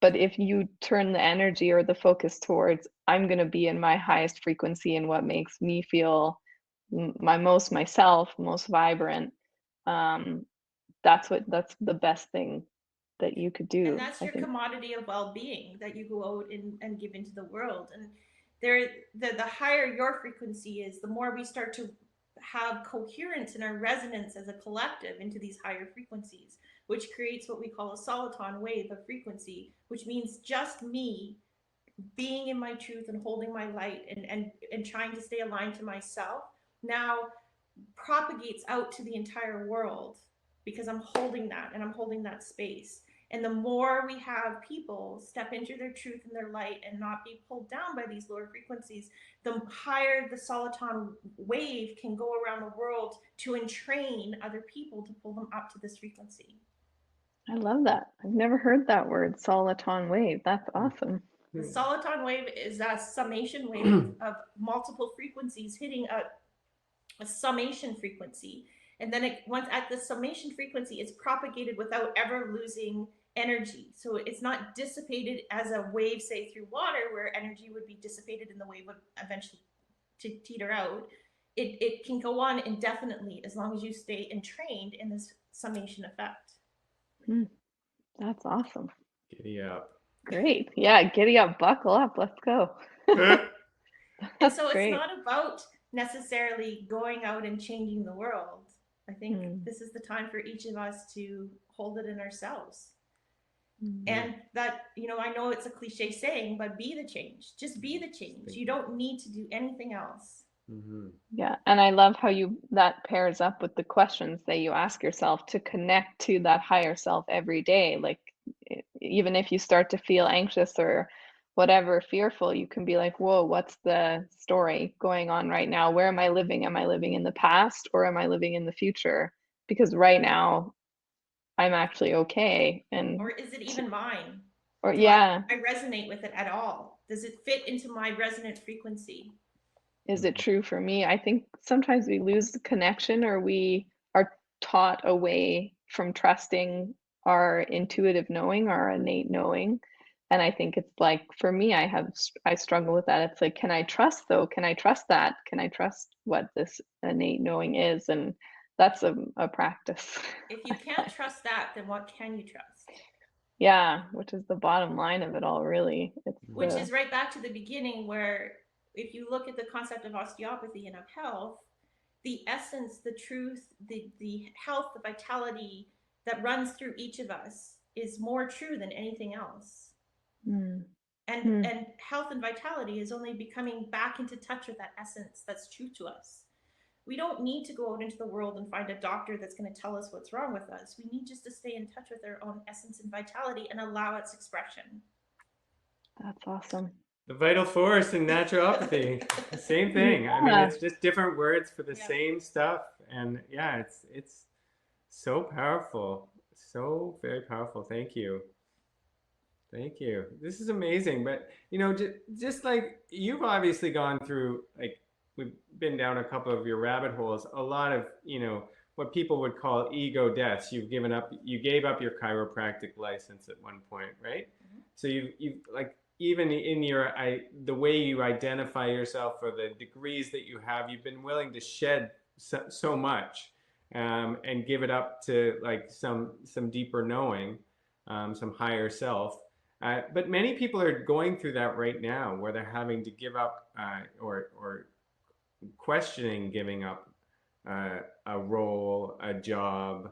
B: but if you turn the energy or the focus towards, I'm gonna be in my highest frequency and what makes me feel my most myself, most vibrant, that's the best thing that you could
C: And
B: do,
C: that's
B: I
C: your
B: think.
C: commodity of well-being that you go out and give into the world. And the higher your frequency is, the more we start to have coherence in our resonance as a collective into these higher frequencies, which creates what we call a soliton wave of frequency, which means just me being in my truth and holding my light and trying to stay aligned to myself now propagates out to the entire world, because I'm holding that and I'm holding that space. And the more we have people step into their truth and their light and not be pulled down by these lower frequencies, the higher the soliton wave can go around the world to entrain other people to pull them up to this frequency.
B: I love that. I've never heard that word, soliton wave. That's awesome.
C: The soliton wave is a summation wave of multiple frequencies hitting a summation frequency. And then once at the summation frequency, it's propagated without ever losing energy. So it's not dissipated as a wave, say through water, where energy would be dissipated and the wave would eventually teeter out. It can go on indefinitely as long as you stay entrained in this summation effect.
B: That's awesome.
A: Giddy up.
B: Great. Yeah, giddy up, buckle up, let's go.
C: And so it's
B: great.
C: not about necessarily going out and changing the world. I think this is the time for each of us to hold it in ourselves. And that, I know it's a cliche saying, but be the change. Just be the change. You don't need to do anything else.
B: Yeah, and I love how that pairs up with the questions that you ask yourself to connect to that higher self every day. Like, even if you start to feel anxious or whatever, fearful, you can be like, whoa, what's the story going on right now? Where am I living? Am I living in the past or am I living in the future? Because right now I'm actually okay.
C: Or is it even mine?
B: Or
C: Do
B: yeah.
C: I resonate with it at all? Does it fit into my resonant frequency?
B: Is it true for me? I think sometimes we lose the connection, or we are taught away from trusting our intuitive knowing, our innate knowing. And I think it's like, for me, I struggle with that. It's like, can I trust though? Can I trust that? Can I trust what this innate knowing is? And that's a practice.
C: If you can't trust that, then what can you trust?
B: Yeah, which is the bottom line of it all, really.
C: Which is right back to the beginning, where if you look at the concept of osteopathy and of health, the essence, the truth, the health, the vitality that runs through each of us is more true than anything else. And health and vitality is only becoming back into touch with that essence that's true to us. We don't need to go out into the world and find a doctor that's going to tell us what's wrong with us. We need just to stay in touch with our own essence and vitality and allow its expression.
B: That's awesome.
A: The vital force in naturopathy, same thing. I mean, it's just different words for the same stuff. And yeah, it's so powerful, so very powerful. Thank you. Thank you. This is amazing. But, just like you've obviously gone through, like, we've been down a couple of your rabbit holes, a lot of, what people would call ego deaths. You gave up your chiropractic license at one point, right? So you've like, even in the way you identify yourself, or the degrees that you have, you've been willing to shed so much, and give it up to like some deeper knowing, some higher self. But many people are going through that right now, where they're having to give up, or questioning giving up a role, a job.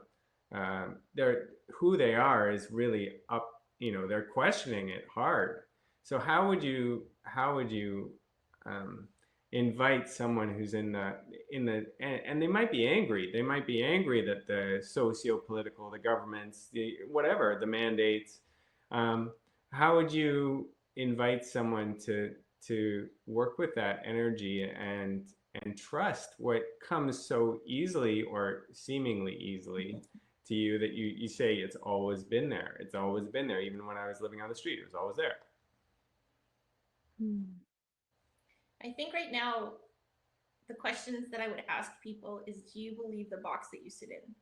A: Who they are is really up. They're questioning it hard. So how would you invite someone who's in the and they might be angry. They might be angry that the socio-political, the governments, the mandates. How would you invite someone to work with that energy and trust what comes so easily, or seemingly easily, to you, that you say it's always been there. It's always been there. Even when I was living on the street, it was always there.
C: I think right now, the questions that I would ask people is, do you believe the box that you sit in?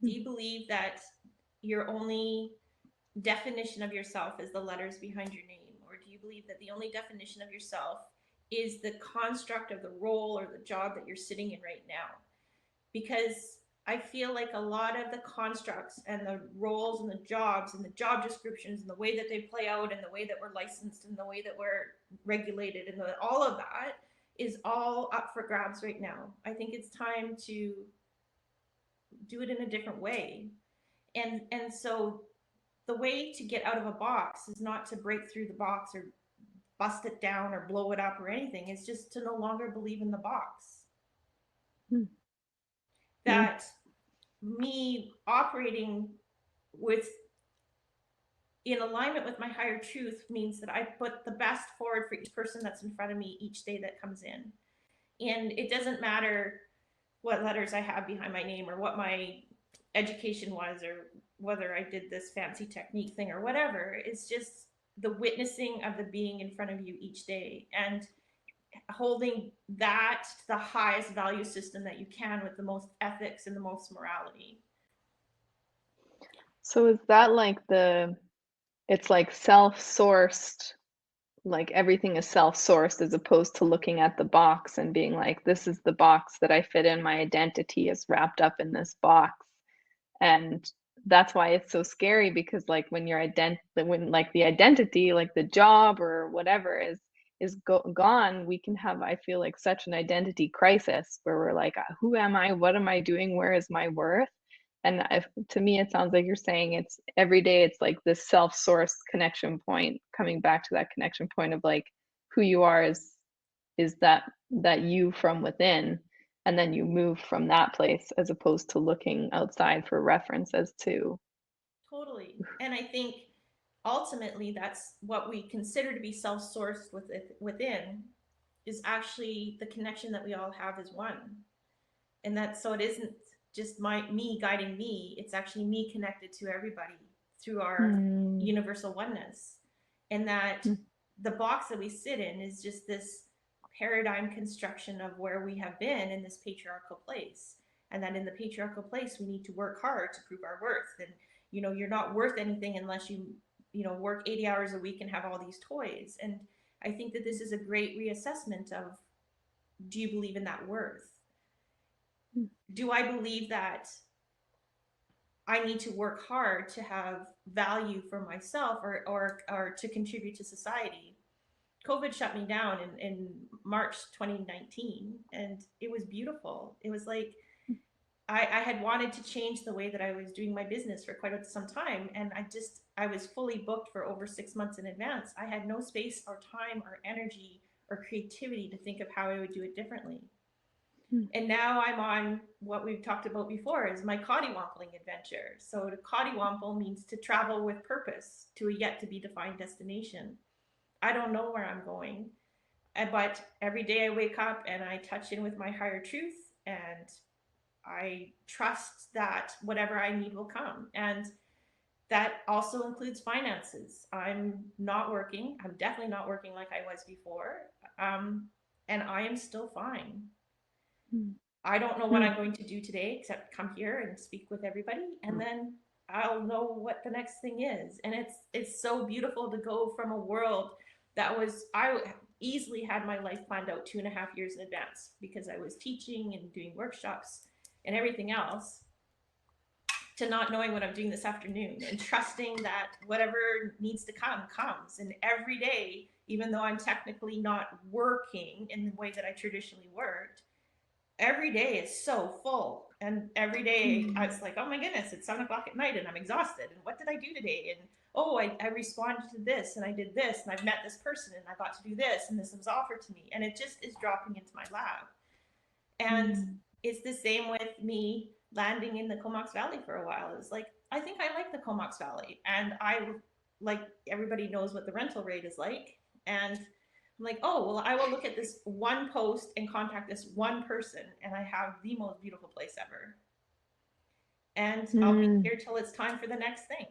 C: Do you believe that your only definition of yourself is the letters behind your name? Or do you believe that the only definition of yourself is the construct of the role or the job that you're sitting in right now. Because I feel like a lot of the constructs and the roles and the jobs and the job descriptions and the way that they play out and the way that we're licensed and the way that we're regulated and all of that is all up for grabs right now. I think it's time to do it in a different way. And so the way to get out of a box is not to break through the box or bust it down or blow it up or anything. It's just to no longer believe in the box.
B: Hmm.
C: That me operating with in alignment with my higher truth means that I put the best forward for each person that's in front of me each day that comes in. And it doesn't matter what letters I have behind my name or what my education was or whether I did this fancy technique thing or whatever. It's just the witnessing of the being in front of you each day and holding that to the highest value system that you can with the most ethics and the most morality.
B: So is that like it's like self-sourced, like everything is self-sourced as opposed to looking at the box and being like, this is the box that I fit in, my identity is wrapped up in this box. And that's why it's so scary, because like when when like the identity, like the job or whatever is gone, we can have, I feel like, such an identity crisis where we're like, who am I? What am I doing? Where is my worth? And to me, it sounds like you're saying it's every day, it's like this self-sourced connection point, coming back to that connection point of like who you are is that you from within, and then you move from that place as opposed to looking outside for references to.
C: Totally. And I think ultimately that's what we consider to be self-sourced within is actually the connection that we all have as one. And that's so it isn't just me guiding me, it's actually me connected to everybody through our universal oneness. And that the box that we sit in is just this paradigm construction of where we have been in this patriarchal place. And that in the patriarchal place, we need to work hard to prove our worth. And, you're not worth anything unless you work 80 hours a week and have all these toys. And I think that this is a great reassessment of, do you believe in that worth? Do I believe that I need to work hard to have value for myself or to contribute to society? COVID shut me down in March 2019, and it was beautiful. It was like I had wanted to change the way that I was doing my business for quite some time, and I was fully booked for over 6 months in advance. I had no space or time or energy or creativity to think of how I would do it differently. And now I'm on what we've talked about before is my coddywampling adventure. So to coddywample means to travel with purpose to a yet to be defined destination. I don't know where I'm going, but every day I wake up and I touch in with my higher truth, and I trust that whatever I need will come. And that also includes finances. I'm not working. I'm definitely not working like I was before. And I am still fine. I don't know what I'm going to do today except come here and speak with everybody, and then I'll know what the next thing is. And it's so beautiful to go from a world that I easily had my life planned out 2.5 years in advance because I was teaching and doing workshops and everything else, to not knowing what I'm doing this afternoon and trusting that whatever needs to come comes. And every day, even though I'm technically not working in the way that I traditionally worked, every day is so full. And every day I was like, oh my goodness, it's 7 o'clock at night and I'm exhausted. And what did I do today? And I responded to this and I did this and I've met this person and I got to do this and this was offered to me. And it just is dropping into my lap. And it's the same with me landing in the Comox Valley for a while. It's like, I think I like the Comox Valley, and like everybody knows what the rental rate is like. And I'm like, oh, well, I will look at this one post and contact this one person, and I have the most beautiful place ever. And I'll be here till it's time for the next thing.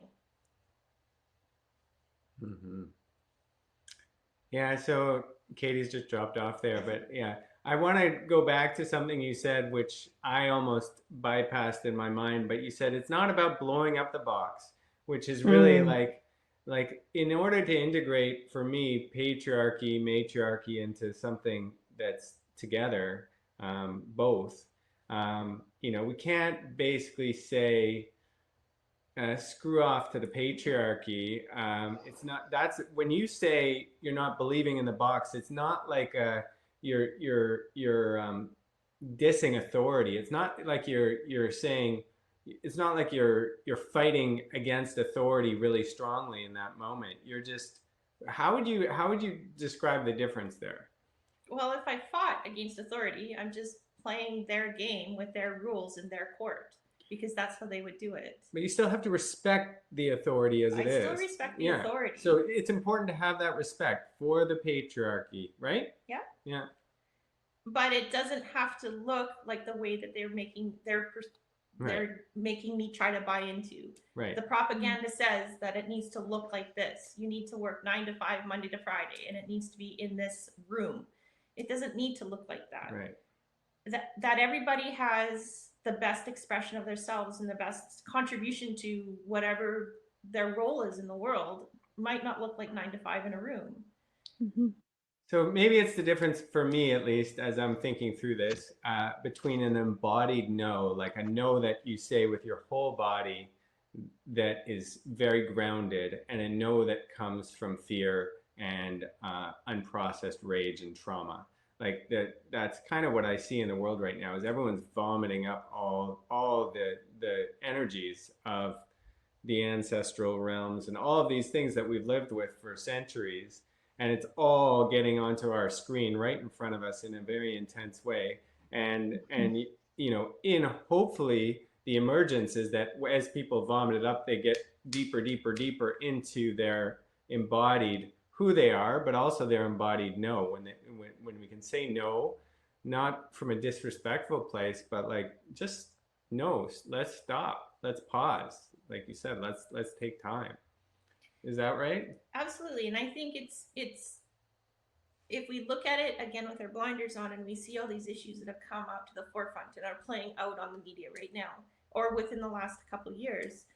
A: Yeah, so Katie's just dropped off there, but yeah, I want to go back to something you said, which I almost bypassed in my mind, but you said it's not about blowing up the box, which is really like like in order to integrate for me patriarchy, matriarchy into something that's together, both, we can't basically say screw off to the patriarchy. It's not, that's when you say you're not believing in the box. It's not like you're dissing authority. It's not like you're saying. It's not like you're fighting against authority really strongly in that moment. You're just, how would you describe the difference there?
C: Well, if I fought against authority, I'm just playing their game with their rules in their court because that's how they would do it.
A: But you still have to respect the authority as it is.
C: I still respect the
A: Yeah.
C: authority.
A: So it's important to have that respect for the patriarchy, right?
C: Yeah.
A: Yeah.
C: But it doesn't have to look like the way that they're making they're making me try to buy into.
A: Right.
C: The propaganda says that it needs to look like this. You need to work 9 to 5, Monday to Friday, and it needs to be in this room. It doesn't need to look like that.
A: Right.
C: That everybody has the best expression of themselves and the best contribution to whatever their role is in the world might not look like 9 to 5 in a room.
B: Mm-hmm.
A: So maybe it's the difference for me, at least, as I'm thinking through this, between an embodied no, like a no that you say with your whole body that is very grounded, and a no that comes from fear and unprocessed rage and trauma. Like that's kind of what I see in the world right now, is everyone's vomiting up all the energies of the ancestral realms and all of these things that we've lived with for centuries, and it's all getting onto our screen right in front of us in a very intense way. And in hopefully the emergence is that as people vomit it up, they get deeper into their embodied who they are, but also their embodied no. When we can say no, not from a disrespectful place, but like just no, let's stop, let's pause, like you said, let's take time. Is that right?
C: Absolutely. And I think it's if we look at it again with our blinders on and we see all these issues that have come up to the forefront and are playing out on the media right now or within the last couple of years,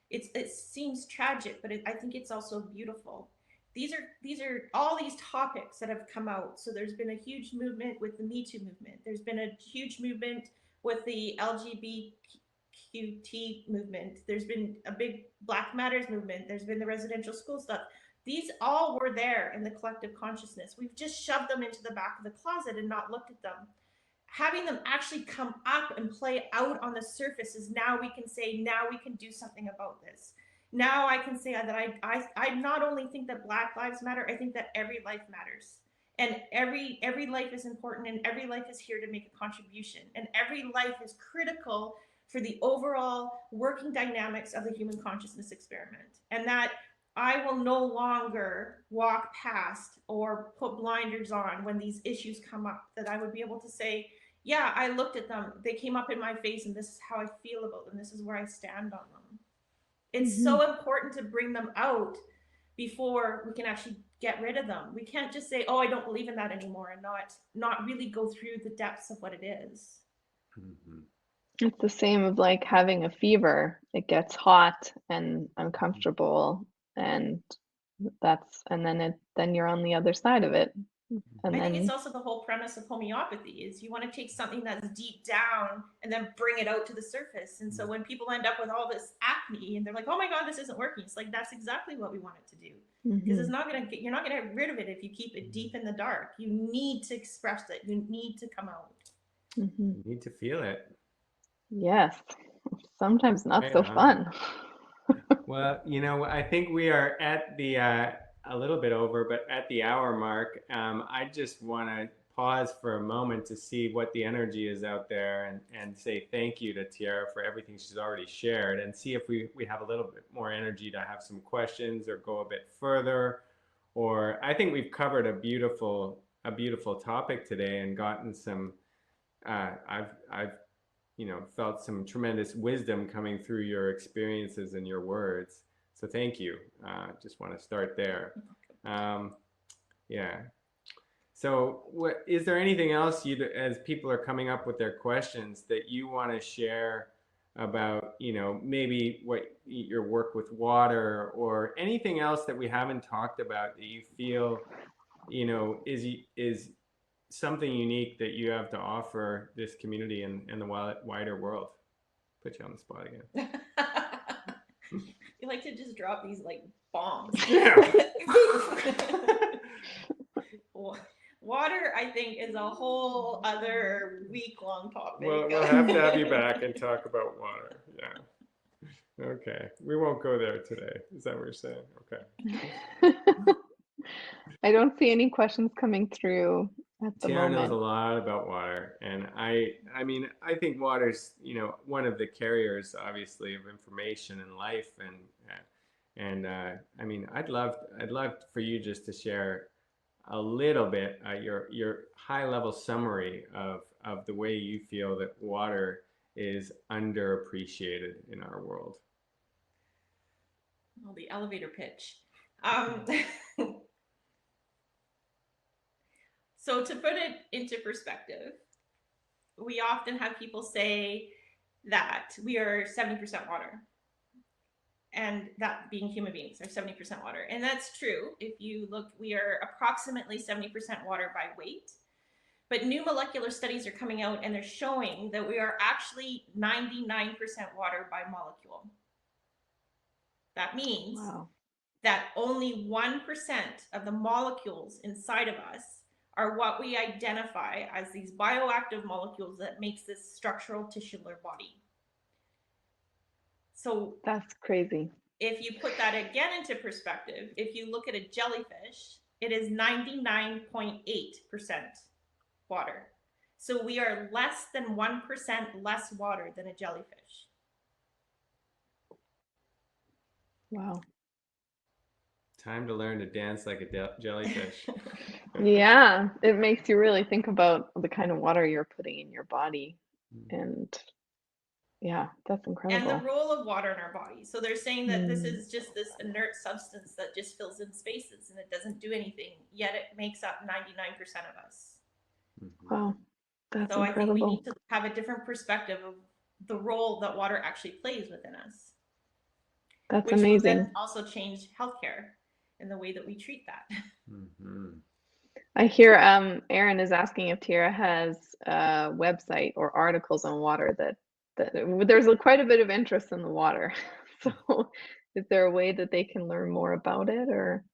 C: it seems tragic, but I think it's also beautiful. These are all these topics that have come out. So there's been a huge movement with the Me Too movement. There's been a huge movement with the LGBTQT movement. There's been a big Black Matters movement. There's been the residential school stuff. These all were there in the collective consciousness. We've just shoved them into the back of the closet and not looked at them. Having them actually come up and play out on the surface is now we can say, now we can do something about this. Now I can say that I not only think that Black lives matter, I think that every life matters. And every life is important, and every life is here to make a contribution. And every life is critical for the overall working dynamics of the human consciousness experiment. And that I will no longer walk past or put blinders on when these issues come up, that I would be able to say, yeah, I looked at them, they came up in my face, and this is how I feel about them, this is where I stand on them. It's so important to bring them out before we can actually get rid of them. We can't just say, oh, I don't believe in that anymore, and not really go through the depths of what it is.
A: Mm-hmm.
B: It's the same of like having a fever. It gets hot and uncomfortable, and then you're on the other side of it. And
C: I think
B: then
C: it's also the whole premise of homeopathy is you want to take something that's deep down and then bring it out to the surface. And so when people end up with all this acne and they're like, oh my God, this isn't working. It's like, that's exactly what we want it to do. Because it's not going to, you're not going to get rid of it if you keep it deep in the dark. You need to express it. You need to come out.
A: You need to feel it.
B: Yes. Sometimes not
A: Right
B: so
A: on.
B: fun.
A: Well, I think we are at the a little bit over, but at the hour mark. I just want to pause for a moment to see what the energy is out there, and say thank you to Teara for everything she's already shared, and see if we have a little bit more energy to have some questions or go a bit further. Or I think we've covered a beautiful topic today and gotten some. I've felt some tremendous wisdom coming through your experiences and your words. So thank you. Just want to start there. Yeah. So is there anything else as people are coming up with their questions that you want to share about, maybe what your work with water or anything else that we haven't talked about that you feel, is something unique that you have to offer this community and the wider world. Put you on the spot again.
C: You like to just drop these like bombs.
A: Yeah.
C: Water, I think, is a whole other week-long topic.
A: Well, we'll have to have you back and talk about water. Yeah. Okay. We won't go there today. Is that what you're saying? Okay.
B: I don't see any questions coming through at the
A: Teara knows a
B: moment.
A: lot about water, and I mean, I think water's, one of the carriers, obviously, of information in life, and I mean, I'd love for you just to share a little bit your high level summary of the way you feel that water is underappreciated in our world.
C: Well, the elevator pitch. So to put it into perspective, we often have people say that we are 70% water, and that being human beings are 70% water. And that's true. If you look, we are approximately 70% water by weight. But new molecular studies are coming out and they're showing that we are actually 99% water by molecule. That means that only 1% of the molecules inside of us are what we identify as these bioactive molecules that makes this structural tisular body. So
B: that's crazy.
C: If you put that again into perspective, if you look at a jellyfish, it is 99.8% water. So we are less than 1% less water than a jellyfish.
B: Wow.
A: Time to learn to dance like a jellyfish.
B: Yeah, it makes you really think about the kind of water you're putting in your body. And yeah, that's incredible.
C: And the role of water in our body. So they're saying that this is just this inert substance that just fills in spaces and it doesn't do anything, yet it makes up 99% of us.
B: Wow, that's
C: so
B: incredible.
C: I think we need to have a different perspective of the role that water actually plays within us.
B: That's
C: which
B: amazing.
C: Will then also change healthcare and the way that we treat that.
B: I hear Aaron is asking if Teara has a website or articles on water that there's quite a bit of interest in the water. So is there a way that they can learn more about it, or?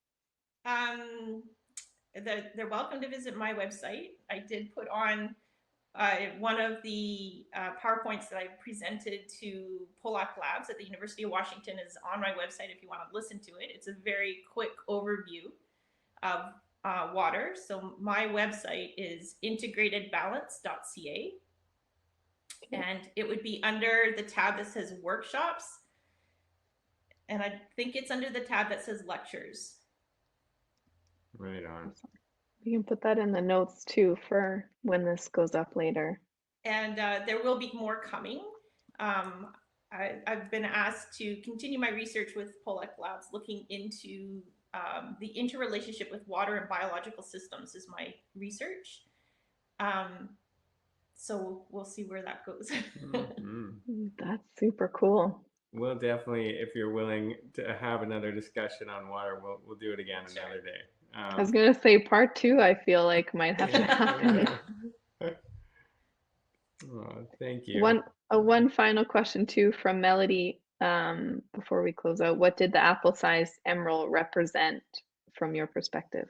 C: They're welcome to visit my website. I did put on one of the PowerPoints that I presented to Polak Labs at the University of Washington is on my website if you want to listen to it. It's a very quick overview of water. So my website is integratedbalance.ca. And it would be under the tab that says workshops. And I think it's under the tab that says lectures.
A: Right on.
B: You can put that in the notes too for when this goes up later.
C: And there will be more coming. I've been asked to continue my research with Polak Labs, looking into the interrelationship with water and biological systems is my research. So we'll see where that goes.
B: That's super cool.
A: We'll definitely, if you're willing to have another discussion on water, we'll do it again another day.
B: I was gonna say part 2, I feel like might have to happen.
A: Oh, thank you.
B: One final question too from Melody before we close out. What did the apple-sized emerald represent from your perspective?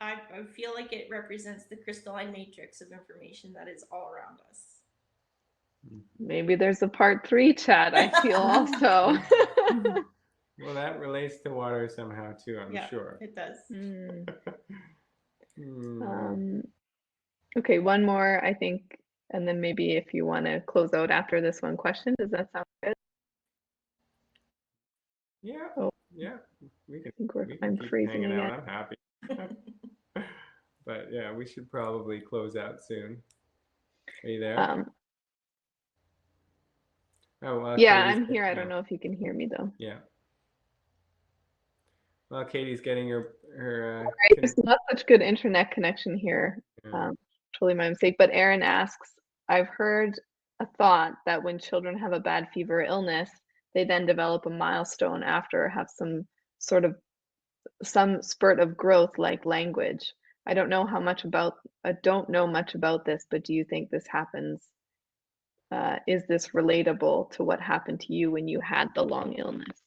C: I feel like it represents the crystalline matrix of information that is all around us.
B: Maybe there's a part 3, Chad, I feel also.
A: Well, that relates to water somehow too, I'm sure.
C: It does.
B: Okay, one more, I think, and then maybe if you want to close out after this one question, does that sound good?
A: Yeah.
B: Oh.
A: Yeah. We can
B: I'm
A: keep
B: freezing
A: hanging
B: again.
A: out. I'm happy. But yeah, we should probably close out soon. Are you there?
B: Yeah, I'm here. I don't know if you can hear me though.
A: Yeah. Well, Katie's getting her
B: There's not such good internet connection here. Totally my mistake. But Aaron asks, I've heard a thought that when children have a bad fever or illness, they then develop a milestone after, have some sort of some spurt of growth like language. I don't know I don't know much about this, but do you think this happens? Is this relatable to what happened to you when you had the long illness?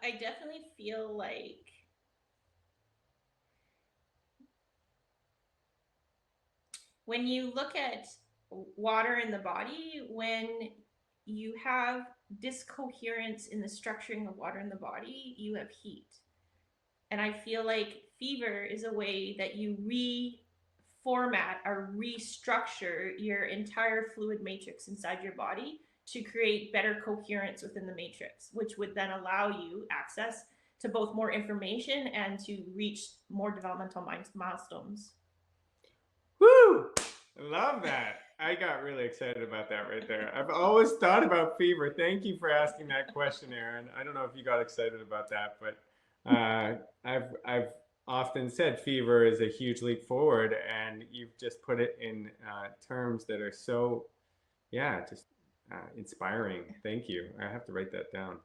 C: I definitely feel like when you look at water in the body, when you have discoherence in the structuring of water in the body, you have heat. And I feel like fever is a way that you reformat or restructure your entire fluid matrix inside your body to create better coherence within the matrix, which would then allow you access to both more information and to reach more developmental milestones.
A: Woo! I love that. I got really excited about that right there. I've always thought about fever. Thank you for asking that question, Aaron. I don't know if you got excited about that, but I've often said fever is a huge leap forward, and you've just put it in terms that are so, yeah, just inspiring. Thank you. I have to write that down.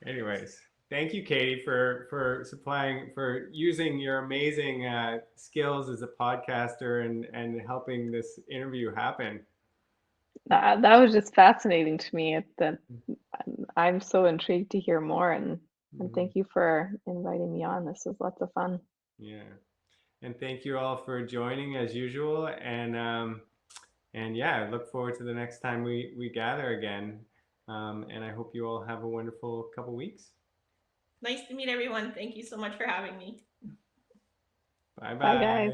A: Anyways, thank you, Katie, for using your amazing skills as a podcaster and helping this interview happen.
B: That was just fascinating to me. I'm so intrigued to hear more, and thank you for inviting me on. This was lots of fun.
A: Yeah, and thank you all for joining as usual. And yeah, I look forward to the next time we gather again. And I hope you all have a wonderful couple weeks.
C: Nice to meet everyone. Thank you so much for having me.
A: Bye
B: Bye, guys.